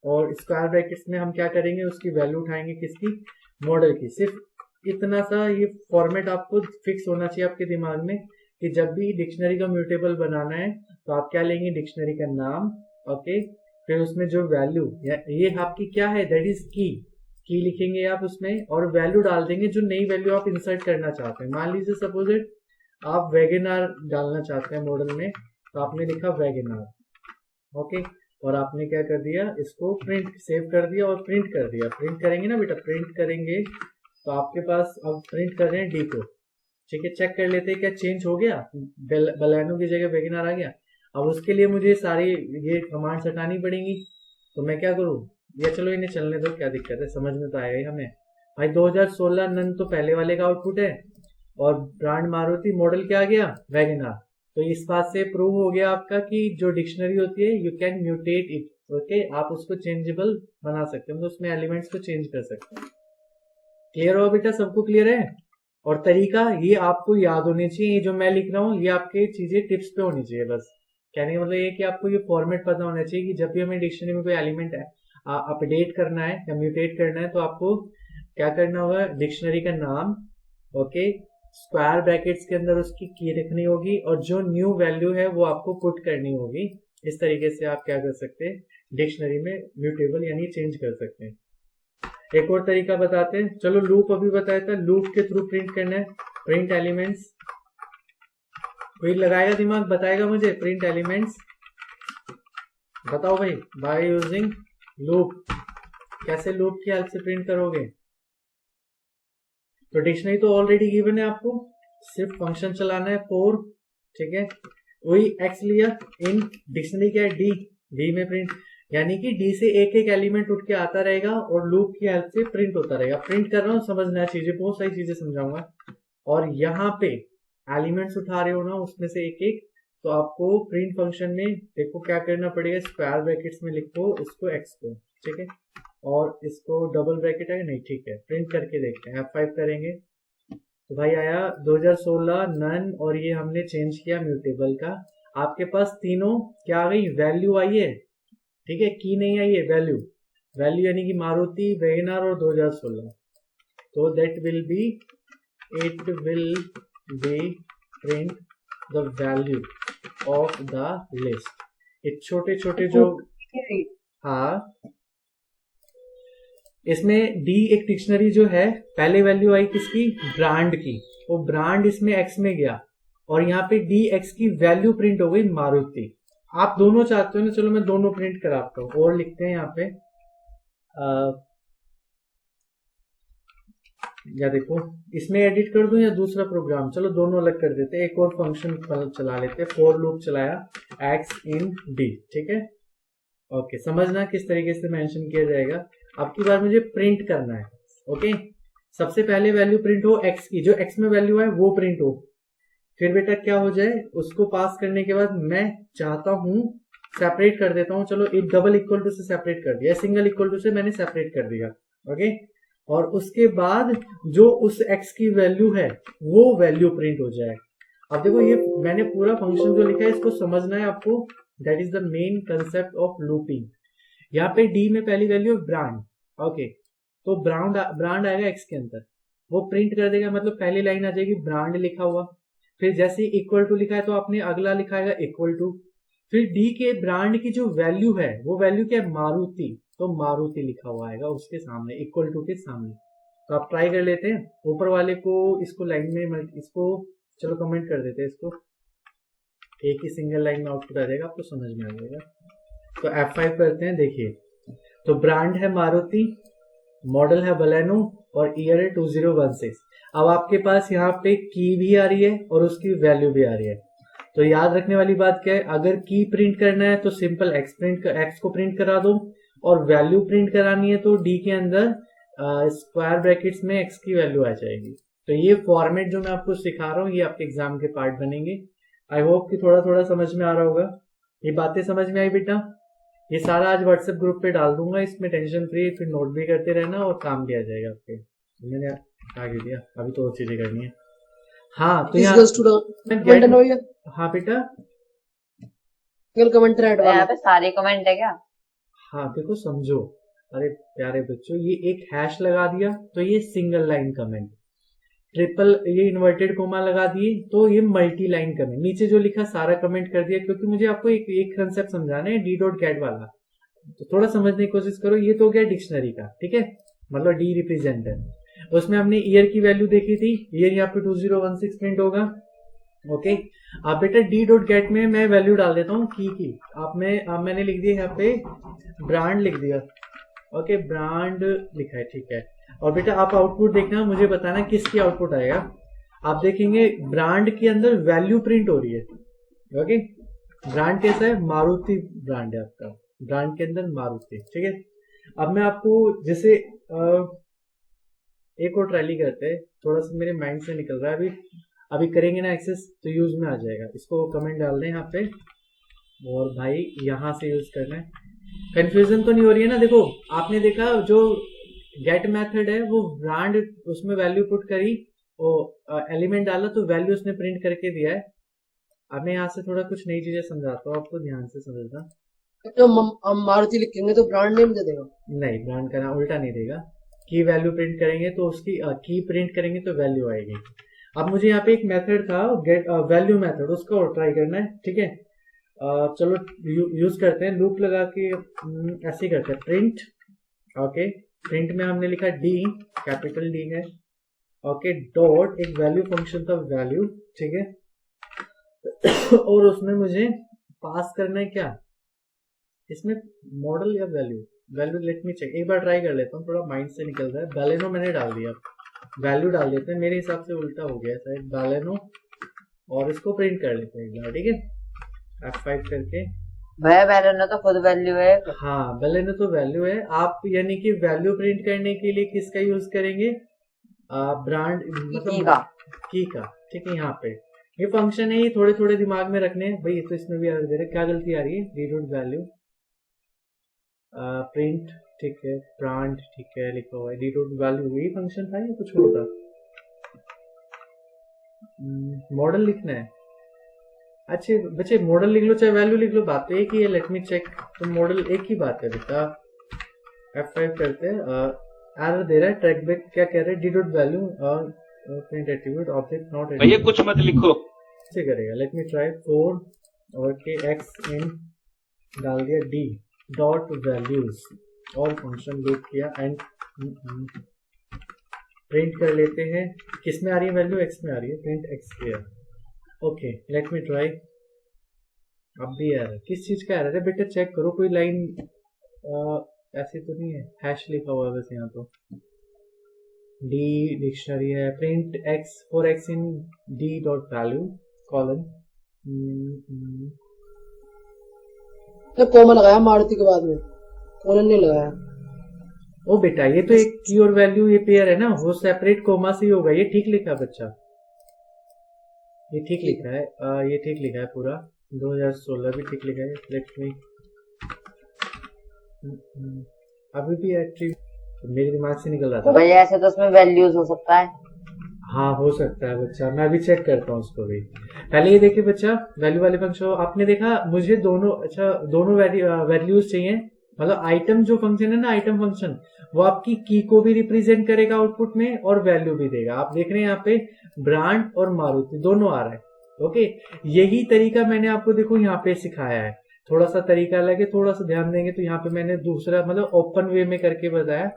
और स्क्वायर ब्रैकेट्स में हम क्या करेंगे, उसकी वैल्यू उठाएंगे, किसकी, मॉडल की। सिर्फ इतना सा ये फॉर्मेट आपको फिक्स होना चाहिए आपके दिमाग में कि जब भी डिक्शनरी का म्यूटेबल बनाना है तो आप क्या लेंगे, डिक्शनरी का नाम, ओके, फिर उसमें जो वैल्यू, ये आपकी क्या है, दैट इज की लिखेंगे आप उसमें, और वैल्यू डाल देंगे जो नई वैल्यू आप इंसर्ट करना चाहते हैं। मान लीजिए सपोज आप वेगेनार डालना चाहते हैं मॉडल में, तो आपने लिखा वेगेनार, ओके, और आपने क्या कर दिया, इसको प्रिंट, सेव कर दिया और प्रिंट कर दिया। प्रिंट करेंगे ना बेटा, प्रिंट करेंगे तो आपके पास अब प्रिंट कर रहे हैं डी को, ठीक है। चेक कर लेते हैं क्या चेंज हो गया, बलैनो की जगह वेगेनार आ गया। अब उसके लिए मुझे सारी ये कमांड्स हटानी पड़ेंगी। तो मैं क्या करूँ, या चलो इन्हें चलने दो, क्या दिक्कत है, समझ में तो आएगा ही हमें। भाई 2016 नन तो पहले वाले का आउटपुट है और ब्रांड मारुति मॉडल क्या आ गया, वैगनार। तो इस बात से प्रूव हो गया आपका कि जो डिक्शनरी होती है you can mutate it, okay, आप उसको चेंजेबल बना सकते हैं, तो उसमें एलिमेंट्स को चेंज कर सकते हैं। क्लियर हो बेटा, सबको क्लियर है। और तरीका ये आपको याद होनी चाहिए, ये जो मैं लिख रहा हूँ ये आपके चीजें टिप्स पे होनी चाहिए। बस कहने का मतलब ये कि आपको ये फॉर्मेट पता होना चाहिए कि जब भी हमें डिक्शनरी में कोई एलिमेंट अपडेट करना है या म्यूटेट करना है तो आपको क्या करना होगा, डिक्शनरी का नाम, ओके, स्क्वायर ब्रैकेट्स के अंदर उसकी की रखनी होगी और जो न्यू वैल्यू है वो आपको पुट करनी होगी। इस तरीके से आप क्या कर सकते हैं, डिक्शनरी में म्यूटेबल यानी चेंज कर सकते हैं। एक और तरीका बताते हैं, चलो लूप अभी बताया था, लूप के थ्रू प्रिंट करना है, प्रिंट एलिमेंट्स। कोई लगाएगा दिमाग, बताएगा मुझे, प्रिंट एलिमेंट्स बताओ भाई, बाय यूजिंग लूप। कैसे लूप की हेल्प से प्रिंट करोगे। तो डिक्शनरी तो ऑलरेडी गिवन है आपको, सिर्फ फंक्शन चलाना है फॉर, ठीक है। वही एक्स लिया, इन डिक्शनरी क्या है, डी, डी में प्रिंट, यानी कि डी से एक एक एलिमेंट उठ के आता रहेगा और लूप की हेल्प से प्रिंट होता रहेगा। प्रिंट कर रहा हूँ, समझना चीजें, बहुत सारी चीजें समझाऊंगा। और यहाँ पे एलिमेंट्स उठा रहे हो ना उसमें से एक एक, तो आपको प्रिंट फंक्शन में देखो क्या करना पड़ेगा, स्क्वायर ब्रैकेट्स में लिखो इसको एक्स को, ठीक है, और इसको डबल ब्रैकेट है नहीं, ठीक है। प्रिंट करके देखते हैं, F5 करेंगे तो भाई आया 2016 नन, और ये हमने चेंज किया म्यूटेबल का। आपके पास तीनों क्या आ गई, वैल्यू आई है, ठीक है, की नहीं आई है, वैल्यू, वैल्यू यानी कि मारुति, वैगनार और 2016। तो that will B, it will be print the value of the list. एक छोटे छोटे जो, हाँ, इसमें डी एक डिक्शनरी जो है, पहले वैल्यू आई किसकी, ब्रांड की, वो ब्रांड इसमें एक्स में गया और यहाँ पे डी एक्स की वैल्यू प्रिंट हो गई मारुति। आप दोनों चाहते हो ना, चलो मैं दोनों प्रिंट कराता हूँ। और लिखते हैं यहाँ पे या देखो इसमें एडिट कर दूं या दूसरा प्रोग्राम, चलो दोनों अलग कर देते हैं। एक और फंक्शन चला लेते हैं, फॉर लूप चलाया x इन d, ठीक है। ओके, समझना किस तरीके से मेंशन किया जाएगा। अब की बार मुझे प्रिंट करना है। ओके, सबसे पहले वैल्यू प्रिंट हो x की, जो x में वैल्यू है वो प्रिंट हो। फिर बेटा क्या हो जाए, उसको पास करने के बाद मैं चाहता हूं सेपरेट कर देता हूं। चलो एक डबल इक्वल टू से सेपरेट कर दिया, सिंगल इक्वल टू से मैंने सेपरेट कर दिया। ओके, और उसके बाद जो उस x की वैल्यू है वो वैल्यू प्रिंट हो जाए। अब देखो ये मैंने पूरा फंक्शन जो लिखा है इसको समझना है आपको। That is the main concept of looping. यहाँ पे d में पहली वैल्यू है ब्रांड। ओके, तो ब्रांड आएगा x के अंदर, वो प्रिंट कर देगा, मतलब पहली लाइन आ जाएगी ब्रांड लिखा हुआ। फिर जैसे इक्वल टू लिखा है तो आपने अगला लिखा है इक्वल टू। फिर डी के ब्रांड की जो वैल्यू है वो वैल्यू क्या है, मारुति, तो मारुति लिखा हुआ आएगा उसके सामने, इक्वल टू के सामने। तो आप ट्राई कर लेते हैं ऊपर वाले को, इसको लाइन में, इसको चलो कमेंट कर देते हैं इसको, एक ही सिंगल लाइन में आउटपुट आ जाएगा, आपको समझ में आ जाएगा। तो F5 करते हैं, देखिए तो ब्रांड है मारुति, मॉडल है बलेनो और ईयर है 2016। अब आपके पास यहाँ पे की भी आ रही है और उसकी वैल्यू भी आ रही है। तो याद रखने वाली बात क्या है, अगर की प्रिंट करना है तो सिंपल एक्स को प्रिंट करा दो, और वैल्यू प्रिंट करानी है तो डी के अंदर स्क्वायर ब्रैकेट्स में एक्स की वैल्यू आ जाएगी। तो ये फॉर्मेट जो मैं आपको सिखा रहा हूँ ये आपके एग्जाम के पार्ट बनेंगे। आई होप कि थोड़ा थोड़ा समझ में आ रहा होगा। ये बातें समझ में आई बेटा? ये सारा आज व्हाट्सएप ग्रुप पे डाल दूंगा, इसमें टेंशन फ्री, फिर नोट भी करते रहना और काम भी आ जाएगा आपके। मैंने आगे दिया, अभी तो और चीजें करनी है। हाँ तो यहाँ हाँ बेटा कमेंट यहाँ पे सारे कमेंट है क्या? हाँ देखो समझो, अरे प्यारे बच्चों, ये एक हैश लगा दिया तो ये सिंगल लाइन कमेंट, ट्रिपल ये इन्वर्टेड कोमा लगा दिए तो ये मल्टी लाइन कमेंट, नीचे जो लिखा सारा कमेंट कर दिया, क्योंकि मुझे आपको एक कंसेप्ट समझाना है डी डॉट गेट वाला, तो थोड़ा समझने की कोशिश करो। ये तो हो गया डिक्शनरी का, ठीक है, मतलब डी रिप्रेजेंट है। उसमें हमने ईयर की वैल्यू देखी थी, ईयर यहाँ पे 2016 प्रिंट होगा। ओके, अब बेटा डी डॉट गेट में मैं वैल्यू डाल देता हूँ की। अब मैंने लिख दिया यहाँ पे ब्रांड लिख दिया। ओके, ब्रांड लिखा है, ठीक है। और बेटा आप आउटपुट देखना, मुझे बताना किसकी आउटपुट आएगा। आप देखेंगे ब्रांड के अंदर वैल्यू प्रिंट हो रही है। ओके, ब्रांड कैसा है, मारुति ब्रांड है आपका, ब्रांड के अंदर मारुति, ठीक है। अब मैं आपको जैसे एक और ट्रायली करते हैं, थोड़ा सा मेरे माइंड से निकल रहा है, अभी करेंगे ना एक्सेस तो यूज में आ जाएगा। इसको कमेंट डाल दें यहाँ पे, और भाई यहाँ से यूज करना है। कंफ्यूजन तो नहीं हो रही है ना? देखो आपने देखा जो गेट मेथड है वो ब्रांड, उसमें वैल्यू पुट करी, वो एलिमेंट डाला तो वैल्यू उसने प्रिंट करके दिया है। अब मैं यहाँ से थोड़ा कुछ नई चीजें समझाता हूँ आपको, ध्यान से समझना। तो हम मारुति लिखेंगे तो ब्रांड नेम दे देगा? नहीं, ब्रांड का नाम उल्टा नहीं देगा। की वैल्यू प्रिंट करेंगे तो उसकी की प्रिंट करेंगे तो वैल्यू आएगी। अब मुझे यहाँ पे एक मेथड था गेट वैल्यू मेथड, उसको और ट्राई करना है, ठीक है। चलो यूज करते हैं, लूप लगा के ऐसे ही करते हैं, प्रिंट। ओके, प्रिंट में हमने लिखा डी, कैपिटल डी है। ओके, डॉट एक वैल्यू फंक्शन था वैल्यू, ठीक है। और उसमें मुझे पास करना है क्या, इसमें मॉडल या वैल्यू, लेट मी चेक, एक बार ट्राई कर लेता हूँ, थोड़ा माइंड से निकल रहा है। बैलेनो मैंने डाल दिया, वैल्यू डाल देते हैं, मेरे हिसाब से उल्टा हो गया शायद, बैलेनो, और इसको प्रिंट कर लेते हैं एक बार, ठीक है, F5 करके। भैया बैलेनो तो खुद वैल्यू है। हाँ, बैलेनो तो वैल्यू है। आप यानी कि वैल्यू प्रिंट करने के लिए किसका यूज करेंगे, ब्रांड, मतलब की का, ठीक है। यहाँ पे ये फंक्शन है, ये थोड़े थोड़े दिमाग में रखने हैं भाई। तो इसमें भी दे रहे, क्या गलती आ रही है, डी डॉट वैल्यू प्रिंट, ठीक है, ब्रांड, ठीक है, लिखा हुआ है डी डॉट वैल्यू, यही फंक्शन था या कुछ और था? मॉडल लिखना है, अच्छे बच्चे मॉडल लिख लो चाहे वैल्यू लिख लो, बात तो एक ही है। लेट मी चेक, तो मॉडल एक ही बात है बेटा। F5 करते हैं, एरर दे रहा है, ट्रैक बैक क्या कह रहे हैं, D dot value print attribute object not, भैया कुछ मत लिखो, से करेगा। लेट मी ट्राई 4 और के एक्स इन डाल दिया, डी डॉट वैल्यूज और फंक्शन लूप किया एंड प्रिंट कर लेते हैं। किस में आ रही है वैल्यू, एक्स में आ रही है, प्रिंट एक्स किया। ओके, लेट मी ट्राई, अब भी एरर, किस चीज का एरर है बेटा? चेक करो, कोई लाइन ऐसी तो नहीं है, हैश लिखा हुआ है बस यहाँ तो। डी डिक्शनरी है, print x for x in D dot value colon. तो कोमा लगाया मारुति के बाद में, कॉलन नहीं लगाया। ओ बेटा ये तो एक की और वैल्यू ये पेयर है ना, वो सेपरेट कोमा से ही होगा। ये ठीक लिखा है बच्चा, ये ठीक लिखा है, ये ठीक लिखा है पूरा। 2016 भी ठीक लिखा है। लेट मी, अभी भी एक्टिव मेरे दिमाग से निकल रहा था भैया। ऐसे तो उसमें वैल्यूज हो सकता है। हाँ हो सकता है बच्चा, मैं अभी चेक करता हूँ उसको भी। पहले ये देखिए बच्चा, वैल्यू वाले फंक्शन आपने देखा, मुझे दोनों, अच्छा दोनों वैल्यूज चाहिए। मतलब आइटम जो फंक्शन है ना, आइटम फंक्शन, वो आपकी की को भी रिप्रेजेंट करेगा आउटपुट में और वैल्यू भी देगा। आप देख रहे हैं यहाँ पे ब्रांड और मारुति दोनों आ रहा है। ओके, यही तरीका मैंने आपको देखो यहाँ पे सिखाया है। थोड़ा सा तरीका अलग है, थोड़ा सा ध्यान देंगे तो यहाँ पे मैंने दूसरा मतलब ओपन वे में करके बताया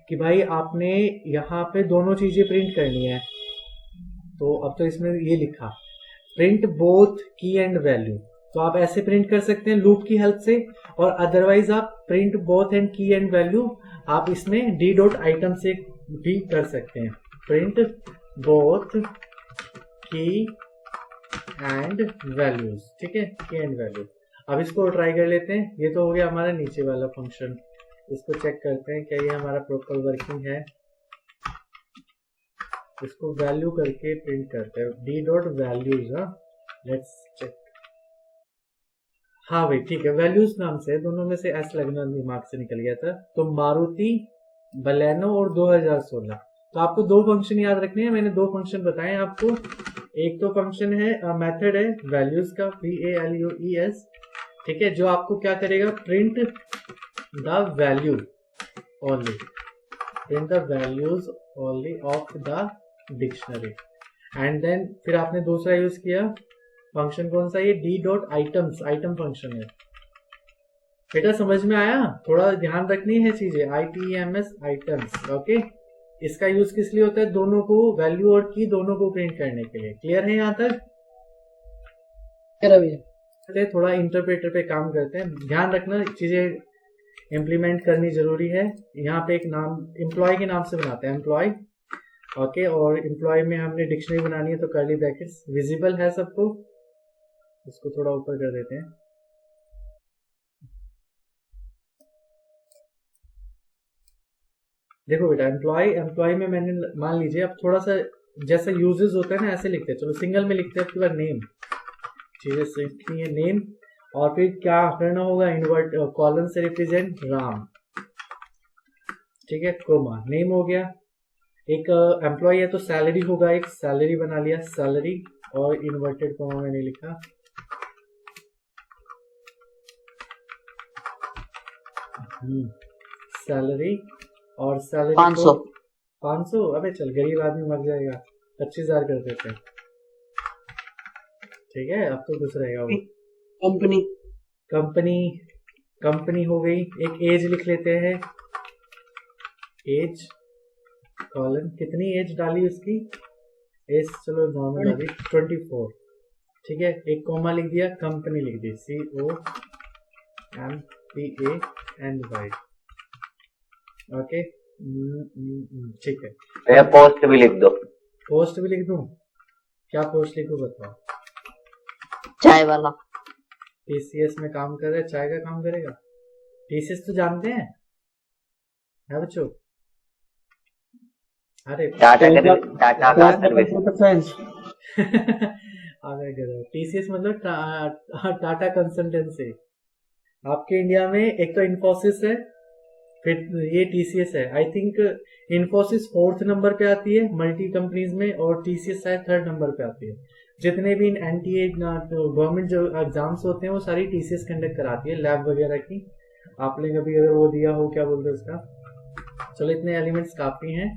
कि भाई आपने यहाँ पे दोनों चीजें प्रिंट करनी है। तो अब तो इसमें ये लिखा प्रिंट बोथ की एंड वैल्यू, तो आप ऐसे प्रिंट कर सकते हैं लूप की हेल्प से। और अदरवाइज आप प्रिंट बोथ एंड की एंड वैल्यू आप इसमें डी डॉट आइटम से भी कर सकते हैं। प्रिंट बोथ की एंड वैल्यूज, ठीक है, की एंड वैल्यू। अब इसको ट्राई कर लेते हैं। ये तो हो गया हमारा नीचे वाला फंक्शन। इसको चेक करते हैं क्या ये हमारा प्रॉपर वर्किंग है। इसको वैल्यू करके प्रिंट करते हैं, D dot values. Let's check. हाँ भाई ठीक है, वैल्यूज नाम से दोनों में से एस लगना दिमाग से निकल गया था। तो मारुति बलेनो और 2016, तो आपको दो फंक्शन याद रखने हैं। मैंने दो फंक्शन बताए आपको। एक तो फंक्शन है मेथड है वैल्यूज का, VALUES, ठीक है, जो आपको क्या करेगा, print the value only, print the values only of the dictionary. And then फिर आपने दूसरा यूज किया फंक्शन, कौन सा, ये D dot items, item function है। बेटा समझ में आया? थोड़ा ध्यान रखनी है चीजें, ITEMS आइटम्स। ओके, इसका यूज किस लिए होता है? दोनों को, वैल्यू और की दोनों को प्रिंट करने के लिए। क्लियर है यहाँ तक? थोड़ा इंटरप्रेटर पे काम करते हैं, ध्यान रखना चीजें इम्प्लीमेंट करनी जरूरी है। यहाँ पे एक नाम एम्प्लॉय के नाम से बनाते हैं, एम्प्लॉय। ओके, और एम्प्लॉय में हमने डिक्शनरी बनानी है तो कर्ली ब्रैकेट्स विजिबल है सबको। इसको थोड़ा ऊपर कर देते हैं। देखो बेटा, एम्प्लॉय में मैंने मान लीजिए अब थोड़ा सा जैसा यूजेस होता है ना, ऐसे लिखते हैं। चलो सिंगल में लिखते हैं, आपके पास नेम, चीजें सीखनी है, नेम। और फिर क्या करना होगा, इन्वर्ट कॉलन से रिप्रेजेंट राम, ठीक है, कोमा, नेम हो गया। एक एम्प्लॉय है तो सैलरी होगा, एक सैलरी बना लिया, सैलरी, और इन्वर्टेड कोमा मैंने लिखा। सैलरी, और सैलरी 500। अबे चल, गरीब आदमी मर जाएगा, 25,000 कर देते हैं, ठीक है। अब तो कुछ रहेगा वो, कंपनी हो गई। एक एज लिख लेते हैं, एज कॉलन, कितनी एज डाली उसकी, एज चलो नॉर्मल डाली 24, ठीक है। एक कोमा लिख दिया, कंपनी लिख दी, COMPANY, ओके, ठीक है। भैया पोस्ट भी लिख दो। पोस्ट भी लिख दूं? क्या पोस्ट लिखूं बताओ? चाय वाला। TCS में काम कर रहा है, चाय का काम करेगा। TCS तो जानते हैं है बच्चों? अरे टाटा का सर्विस। TCS मतलब टाटा कंसल्टेंसी। आपके इंडिया में एक तो इन्फोसिस है, फिर ये TCS है। I think Infosys 4th number पे आती है मल्टी कंपनीज में, और TCS शायद 3rd नंबर पे आती है। जितने भी NTA गवर्नमेंट जो एग्जाम्स होते हैं वो सारी TCS कंडक्ट कराती है, लैब वगैरह की। आपने कभी अगर वो दिया हो, क्या बोलते हैं उसका, चलो इतने एलिमेंट्स काफी हैं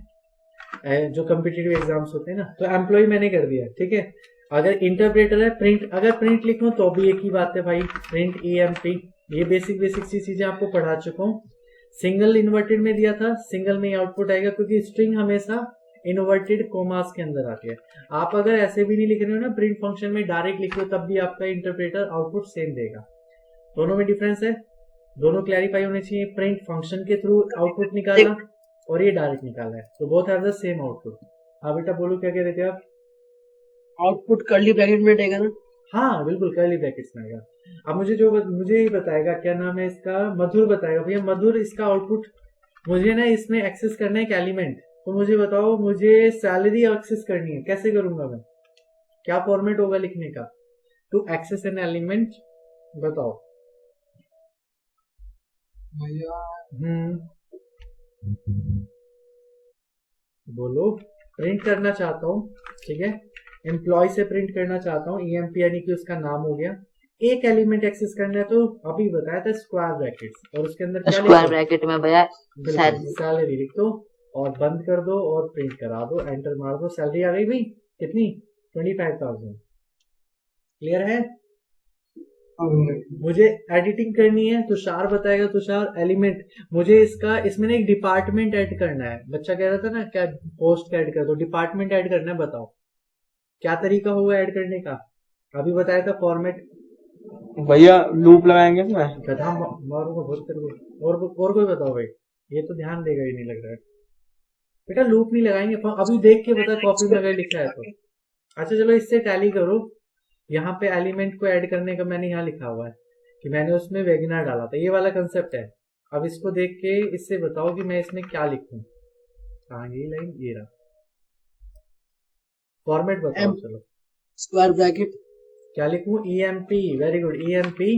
जो कम्पिटिटिव एग्जाम्स होते हैं ना। तो एम्प्लॉय मैंने कर दिया, ठीक है। अगर इंटरप्रेटर है, प्रिंट, अगर प्रिंट लिखूं तो भी एक ही बात है भाई, प्रिंट EMP। ये बेसिक सी चीजें आपको पढ़ा चुका हूँ। सिंगल इन्वर्टेड में दिया था, सिंगल में आउटपुट आएगा, क्योंकि स्ट्रिंग हमेशा इन्वर्टेड कोमास के अंदर आती है। आप अगर ऐसे भी नहीं लिख रहे हो ना प्रिंट फंक्शन में, डायरेक्ट लिख रहे हो, तब भी आपका इंटरप्रेटर आउटपुट सेम देगा। दोनों में डिफरेंस है, दोनों क्लैरिफाई होने चाहिए। प्रिंट फंक्शन के थ्रू आउटपुट निकाला और ये डायरेक्ट निकाला है, तो both have the same output. हाँ बेटा बोलो, क्या कह रहे थे आप? आउटपुट कर्ली ब्रैकेट में रहेगा ना? हाँ बिल्कुल कर्ली ब्रैकेट्स में आएगा। अब मुझे ही बताएगा, क्या नाम है इसका, मधुर बताएगा। भैया मधुर, इसका आउटपुट मुझे ना इसमें एक्सेस करना है एक एलिमेंट, तो मुझे बताओ, मुझे सैलरी एक्सेस करनी है, कैसे करूंगा मैं? क्या फॉर्मेट होगा लिखने का टू एक्सेस एन एलिमेंट? बताओ। बोलो। प्रिंट करना चाहता हूँ, ठीक है, एम्प्लॉय से प्रिंट करना चाहता हूँ, ईएमपी यानी कि उसका नाम हो गया। एक एलिमेंट एक्सेस करना है, तो अभी बताया था स्क्वायर ब्रैकेट्स, और उसके अंदर क्या स्क्वायर ब्रैकेट में भैया सैलरी लिख दो और बंद कर दो और प्रिंट करा दो, एंटर मार दो। सैलरी आ गई भाई, कितनी? 25,000। क्लियर है? मुझे एडिटिंग करनी है, तुषार बताएगा। तुषार एलिमेंट, मुझे इसमें ना एक डिपार्टमेंट ऐड करना है। बच्चा कह रहा था ना क्या पोस्ट ऐड कर दो, डिपार्टमेंट ऐड करना है। बताओ क्या तरीका होगा ऐड करने का? अभी बताया था फॉर्मेट। भैया लूप लगाएंगे इसमें? गधा मारूंगा बहुत तेरे को। और कोई बताओ भाई, ये तो ध्यान देगा ही नहीं लग रहा है बेटा। लूप नहीं लगाएंगे, अभी देख के बता कॉपी में अगर लिखा है तो। अच्छा चलो इससे टैली करो। यहाँ पे एलिमेंट को ऐड करने का मैंने यहाँ लिखा हुआ है कि मैंने उसमें वेगनर डाला था, ये वाला कंसेप्ट है। अब इसको देख के इससे बताओ कि मैं इसमें क्या लिखूं। ये लाइन, ये रहा फॉर्मेट, बताओ चलो। स्क्वायर ब्रैकेट क्या लिखूं? EMP, very good, EMP.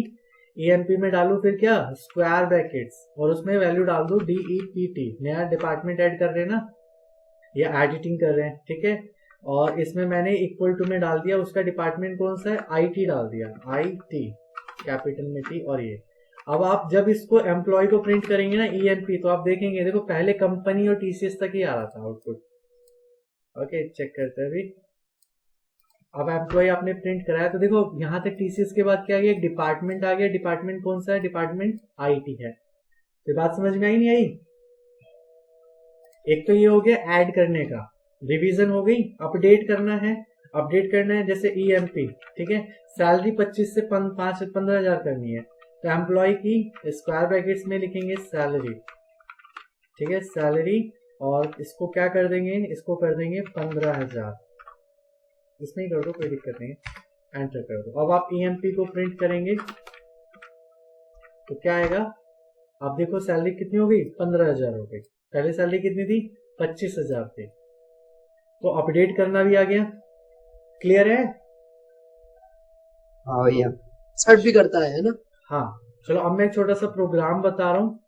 EMP में डालू फिर क्या? स्क्वायर ब्रैकेट्स, और उसमें वैल्यू डाल दो DEPT। नया डिपार्टमेंट ऐड कर रहे हैं ना, या एडिटिंग कर रहे हैं, ठीक है। और इसमें मैंने इक्वल टू में डाल दिया उसका डिपार्टमेंट कौन सा है, IT डाल दिया, IT कैपिटल में T। और ये अब आप जब इसको एम्प्लॉय को प्रिंट करेंगे ना EMP, तो आप देखेंगे, देखो पहले कंपनी और TCS तक ही आ रहा था आउटपुट। ओके चेक करते हैं अभी। अब एम्प्लॉय आपने प्रिंट कराया, तो देखो यहाँ तक TCS के बाद क्या आ गया, एक डिपार्टमेंट आ गया। डिपार्टमेंट कौन सा है? डिपार्टमेंट IT है। तो बात समझ में आई नहीं आई? एक तो ये हो गया ऐड करने का, रिवीजन हो गई। अपडेट करना है, जैसे EMP, ठीक है। सैलरी 25 से 15,000 करनी है, तो एम्प्लॉय की स्क्वायर ब्रैकेट्स में लिखेंगे सैलरी, ठीक है, सैलरी। और इसको क्या कर देंगे, इसको कर देंगे 15,000। इसमें ही कर दो, कोई दिक्कत नहीं, एंटर कर दो। अब आप EMP को प्रिंट करेंगे तो क्या आएगा? आप देखो सैलरी कितनी हो गई, 15,000 हो गई। पहले सैलरी कितनी थी? 25,000 थी। तो अपडेट करना भी आ गया। क्लियर है? हाँ भैया। सर्च भी करता है ना? हाँ चलो, अब मैं एक छोटा सा प्रोग्राम बता रहा हूँ।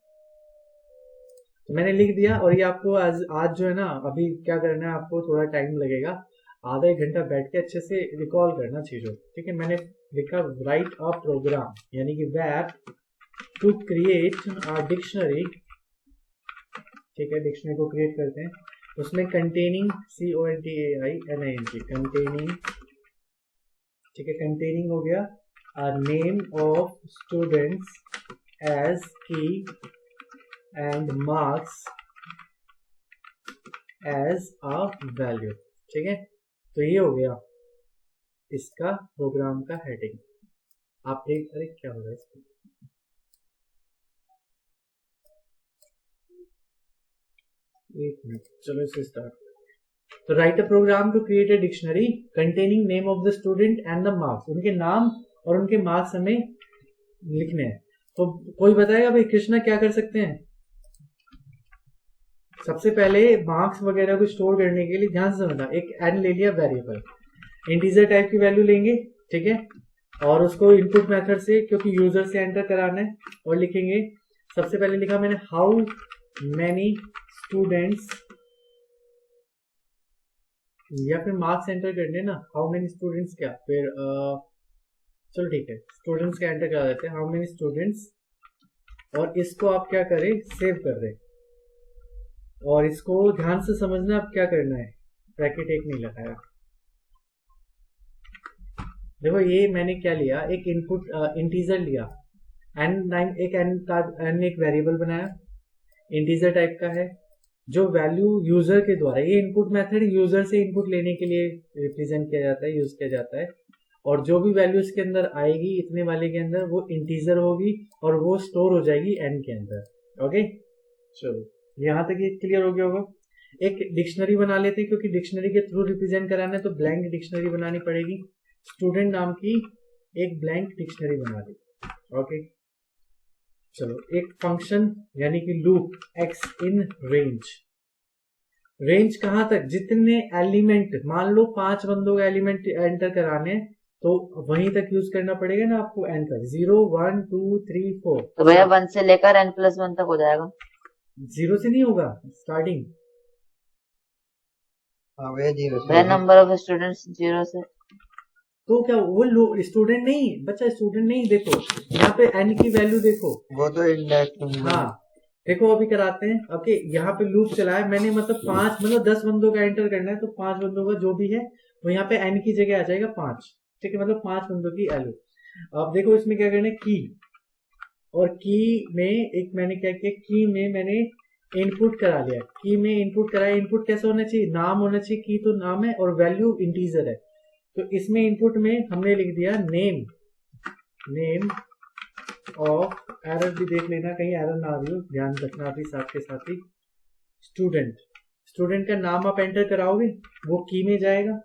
तो मैंने लिख दिया, और ये आपको आज जो है ना, अभी क्या करना है, आपको थोड़ा टाइम लगेगा, आधा एक घंटा बैठ के अच्छे से रिकॉल करना चीजों, ठीक है। मैंने लिखा राइट अ प्रोग्राम, यानी कि web two create a dictionary, ठीक है। डिक्शनरी को क्रिएट करते हैं, उसमें कंटेनिंग CONTAINING कंटेनिंग, ठीक है, कंटेनिंग हो गया name of students as key and marks as a value, ठीक है। तो ये हो गया इसका प्रोग्राम का हेडिंग। आप देख, अरे क्या हो रहा है इसको, एक मिनट, चलो इसे स्टार्ट। तो write a program to create a dictionary containing name of the student and the marks. उनके नाम और उनके मार्क्स हमें लिखने हैं। तो कोई बताएगा भाई कृष्णा क्या कर सकते हैं? सबसे पहले मार्क्स वगैरह को स्टोर करने के लिए ध्यान से समझना, एक एन ले लिया वेरिएबल, इंटीजर टाइप की वैल्यू लेंगे, ठीक है, और उसको इनपुट मेथड से, क्योंकि यूजर से एंटर कराना है, और लिखेंगे। सबसे पहले लिखा मैंने हाउ मैनी स्टूडेंट्स, या फिर मार्क्स एंटर करने ना, हाउ मेनी स्टूडेंट्स, क्या फिर चलो ठीक है, स्टूडेंट्स का एंटर करा देते हैं, हाउ मेनी स्टूडेंट्स। और इसको आप क्या करें, सेव कर दें। और इसको ध्यान से समझना, आप क्या करना है, ब्रैकेट एक नहीं लगाया। देखो ये मैंने क्या लिया, एक इनपुट इंटीजर लिया, n एक वेरिएबल बनाया, इंटीजर टाइप का है, जो वैल्यू यूजर के द्वारा, ये इनपुट मेथड यूजर से इनपुट लेने के लिए रिप्रेजेंट किया जाता है, यूज किया जाता है, और जो भी वैल्यू इसके अंदर आएगी इतने वाले के अंदर वो इंटीजर होगी और वो स्टोर हो जाएगी n के अंदर। ओके, चलो यहाँ तक ये क्लियर हो गया होगा। एक डिक्शनरी बना लेते हैं, क्योंकि डिक्शनरी के थ्रू रिप्रेजेंट कराना है तो ब्लैंक डिक्शनरी बनानी पड़ेगी। स्टूडेंट नाम की एक ब्लैंक डिक्शनरी बना ली। ओके, चलो एक फंक्शन यानी कि loop x in range, range कहां तक, जितने एलिमेंट, मान लो 5 बंदों का एलिमेंट एंटर कराने तो वहीं तक यूज करना पड़ेगा ना आपको, n तक, 0 1 2 3 4। तो भैया 1 से लेकर n+1 तक हो जाएगा। 0 से नहीं होगा स्टार्टिंग, हाँ भैया 0 से भैया नंबर ऑफ स्टूडेंट्स 0 से। तो क्या वो स्टूडेंट नहीं, बच्चा स्टूडेंट नहीं, देखो यहाँ पे n की वैल्यू देखो, वो तो इंडेक्स। हाँ देखो अभी कराते हैं। ओके, यहाँ पे लूप चला है मैंने, मतलब 10 बंदों का एंटर करना है तो 5 बंदों का जो भी है वो यहाँ पे n की जगह आ जाएगा 5। ठीक है, मतलब 5 बंदों की वैल्यू। अब देखो इसमें क्या करना है, की, और की में एक मैंने क्या किया, की में मैंने इनपुट करा लिया, की में इनपुट कराया। इनपुट कैसा होना चाहिए, नाम होना चाहिए, की तो नाम है और वैल्यू इंटीजर है, तो इसमें इनपुट में हमने लिख दिया नेम ऑफ, एरर भी देख लेना कहीं एरर ना आ रही हो, ध्यान रखना अभी साथ के साथ ही। स्टूडेंट का नाम आप एंटर कराओगे वो की में जाएगा।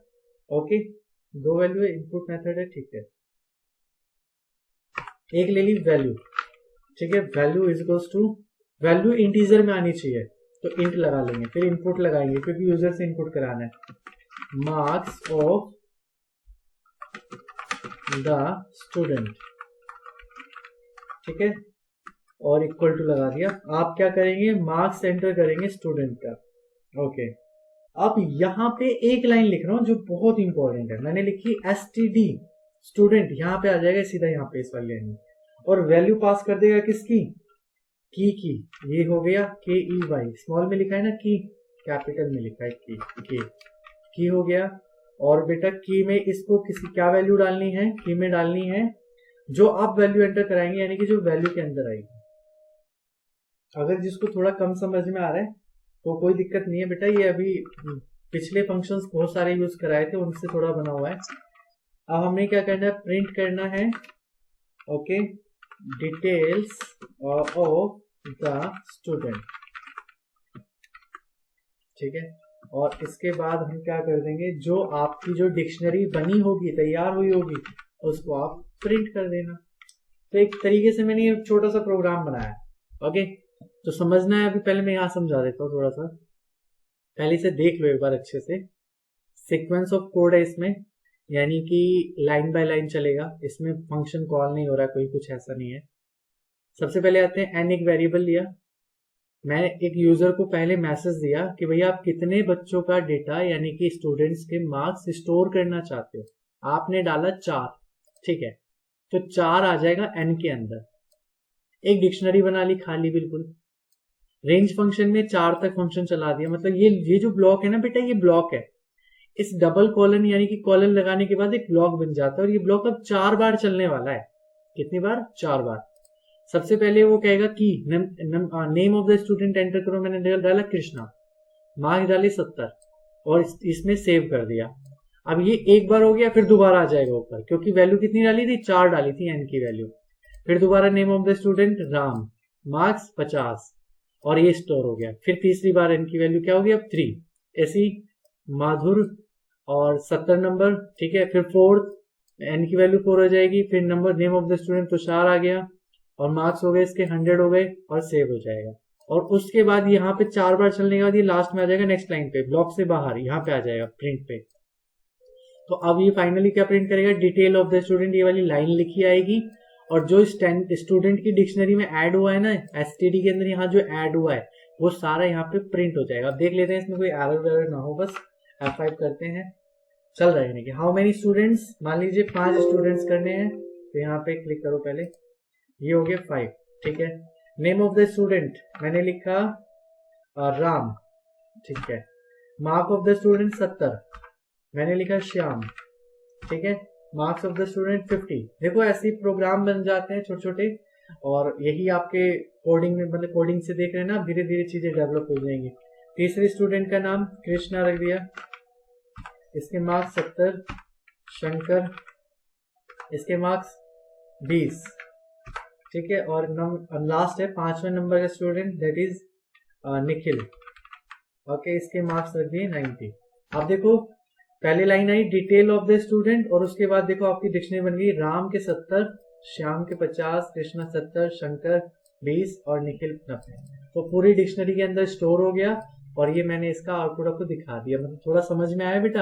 ओके, 2 वैल्यू है, इनपुट मेथड है, ठीक है। एक ले ली वैल्यू, ठीक है, value is equals to, value integer में आनी चाहिए तो इंट लगा लेंगे, फिर इनपुट लगाएंगे क्योंकि यूजर से इनपुट कराना है, मार्क्स ऑफ द स्टूडेंट, ठीक है, और इक्वल टू लगा दिया। आप क्या करेंगे, मार्क्स एंटर करेंगे स्टूडेंट का। ओके, अब यहां पे एक लाइन लिख रहा हूं जो बहुत इंपॉर्टेंट है, मैंने लिखी std स्टूडेंट, यहां पे आ जाएगा सीधा यहाँ पे इस वाली लाइन में, और वैल्यू पास कर देगा किसकी, की, ये हो गया KEY, स्मॉल में लिखा है ना की, कैपिटल में लिखा है की हो गया। और बेटा की में इसको किसी क्या वैल्यू डालनी है, की में डालनी है जो आप वैल्यू एंटर कराएंगे, यानी कि जो वैल्यू के अंदर आएगी। अगर जिसको थोड़ा कम समझ में आ रहा है तो कोई दिक्कत नहीं है बेटा, ये अभी पिछले फंक्शंस बहुत सारे यूज कराए थे उनसे थोड़ा बना हुआ है। अब हमने क्या करना है, प्रिंट करना है, okay, details of the student, ठीक है, और इसके बाद हम क्या कर देंगे, जो आपकी जो डिक्शनरी बनी होगी, तैयार हुई होगी, उसको आप प्रिंट कर देना। तो एक तरीके से मैंने ये छोटा सा प्रोग्राम बनाया। ओके, तो समझना है, अभी पहले मैं यहाँ समझा देता हूँ, थोड़ा सा पहले से देख लो एक बार अच्छे से। सीक्वेंस ऑफ कोड है इसमें, यानी कि लाइन बाय लाइन चलेगा, इसमें फंक्शन कॉल नहीं हो रहा, कोई कुछ ऐसा नहीं है। सबसे पहले आते हैं, n एक वेरिएबल लिया, मैं एक यूजर को पहले मैसेज दिया कि भैया आप कितने बच्चों का डेटा यानी कि स्टूडेंट्स के मार्क्स स्टोर करना चाहते हो, आपने डाला 4, ठीक है, तो 4 आ जाएगा n के अंदर। एक डिक्शनरी बना ली खाली बिल्कुल, रेंज फंक्शन में 4 तक फंक्शन चला दिया, मतलब ये जो ब्लॉक है ना बेटा, ये ब्लॉक है, इस डबल कॉलन यानी कि कॉलन लगाने के बाद एक ब्लॉक बन जाता है, और ये ब्लॉक अब 4 बार चलने वाला है। कितनी बार, 4 बार। सबसे पहले वो कहेगा कि name of the student enter करो, मैंने डाला कृष्णा, मार्क्स डाले 70 और इसमें सेव कर दिया। अब ये एक बार हो गया, फिर दोबारा आ जाएगा ऊपर, क्योंकि वैल्यू कितनी डाली थी, 4 डाली थी n की वैल्यू। फिर दोबारा name of the student Ram, marks 50, और ये स्टोर हो गया। फिर तीसरी बार n की वैल्यू क्या होगी, अब 3, ऐसी माधुर और 70 नंबर, ठीक है। फिर फोर्थ n की वैल्यू 4 हो जाएगी, फिर number name of the student Tushar आ गया, और मार्क्स हो गए इसके 100 हो गए, और सेव हो जाएगा। और उसके बाद यहाँ पे 4 बार चलने के बाद ये लास्ट में आ जाएगा नेक्स्ट लाइन पे, ब्लॉक से बाहर यहाँ पे आ जाएगा प्रिंट पे। तो अब ये फाइनली क्या प्रिंट करेगा, डिटेल ऑफ द स्टूडेंट, ये वाली लाइन लिखी आएगी, और जो स्टूडेंट की डिक्शनरी में ऐड हुआ है ना एसटीडी के अंदर, यहाँ जो ऐड हुआ है वो सारा यहाँ पे प्रिंट हो जाएगा। अब देख लेते हैं इसमें कोई एरर ना हो, बस F5 करते हैं, चल रहा है कि हाउ मेनी स्टूडेंट्स, मान लीजिए 5 स्टूडेंट्स करने हैं, तो यहाँ पे क्लिक करो पहले, ये हो गया 5, ठीक है। नेम ऑफ द स्टूडेंट मैंने लिखा राम, ठीक है। मार्क ऑफ द स्टूडेंट 70, मैंने लिखा श्याम, ठीक है। Marks of the student 50। देखो ऐसे ही प्रोग्राम बन जाते हैं छोटे छोटे, और यही आपके कोडिंग में, मतलब कोडिंग से देख रहे हैं ना, धीरे धीरे चीजें डेवलप हो जाएंगी। तीसरे स्टूडेंट का नाम कृष्णा रख दिया, इसके मार्क्स 70, शंकर, इसके मार्क्स 20, ठीक है। और लास्ट है 5वें नंबर का student, that is Nikhil, okay, इसके मार्क्स रख दिए 90। अब देखो पहले line I detail of the student, और उसके बाद देखो आपकी डिक्शनरी बन गई राम के 70, श्याम के 50, कृष्णा 70, शंकर 20 और निखिल 90। तो पूरी डिक्शनरी के अंदर स्टोर हो गया, और ये मैंने इसका आउटपुट आपको दिखा दिया। मतलब थोड़ा समझ में आया बेटा?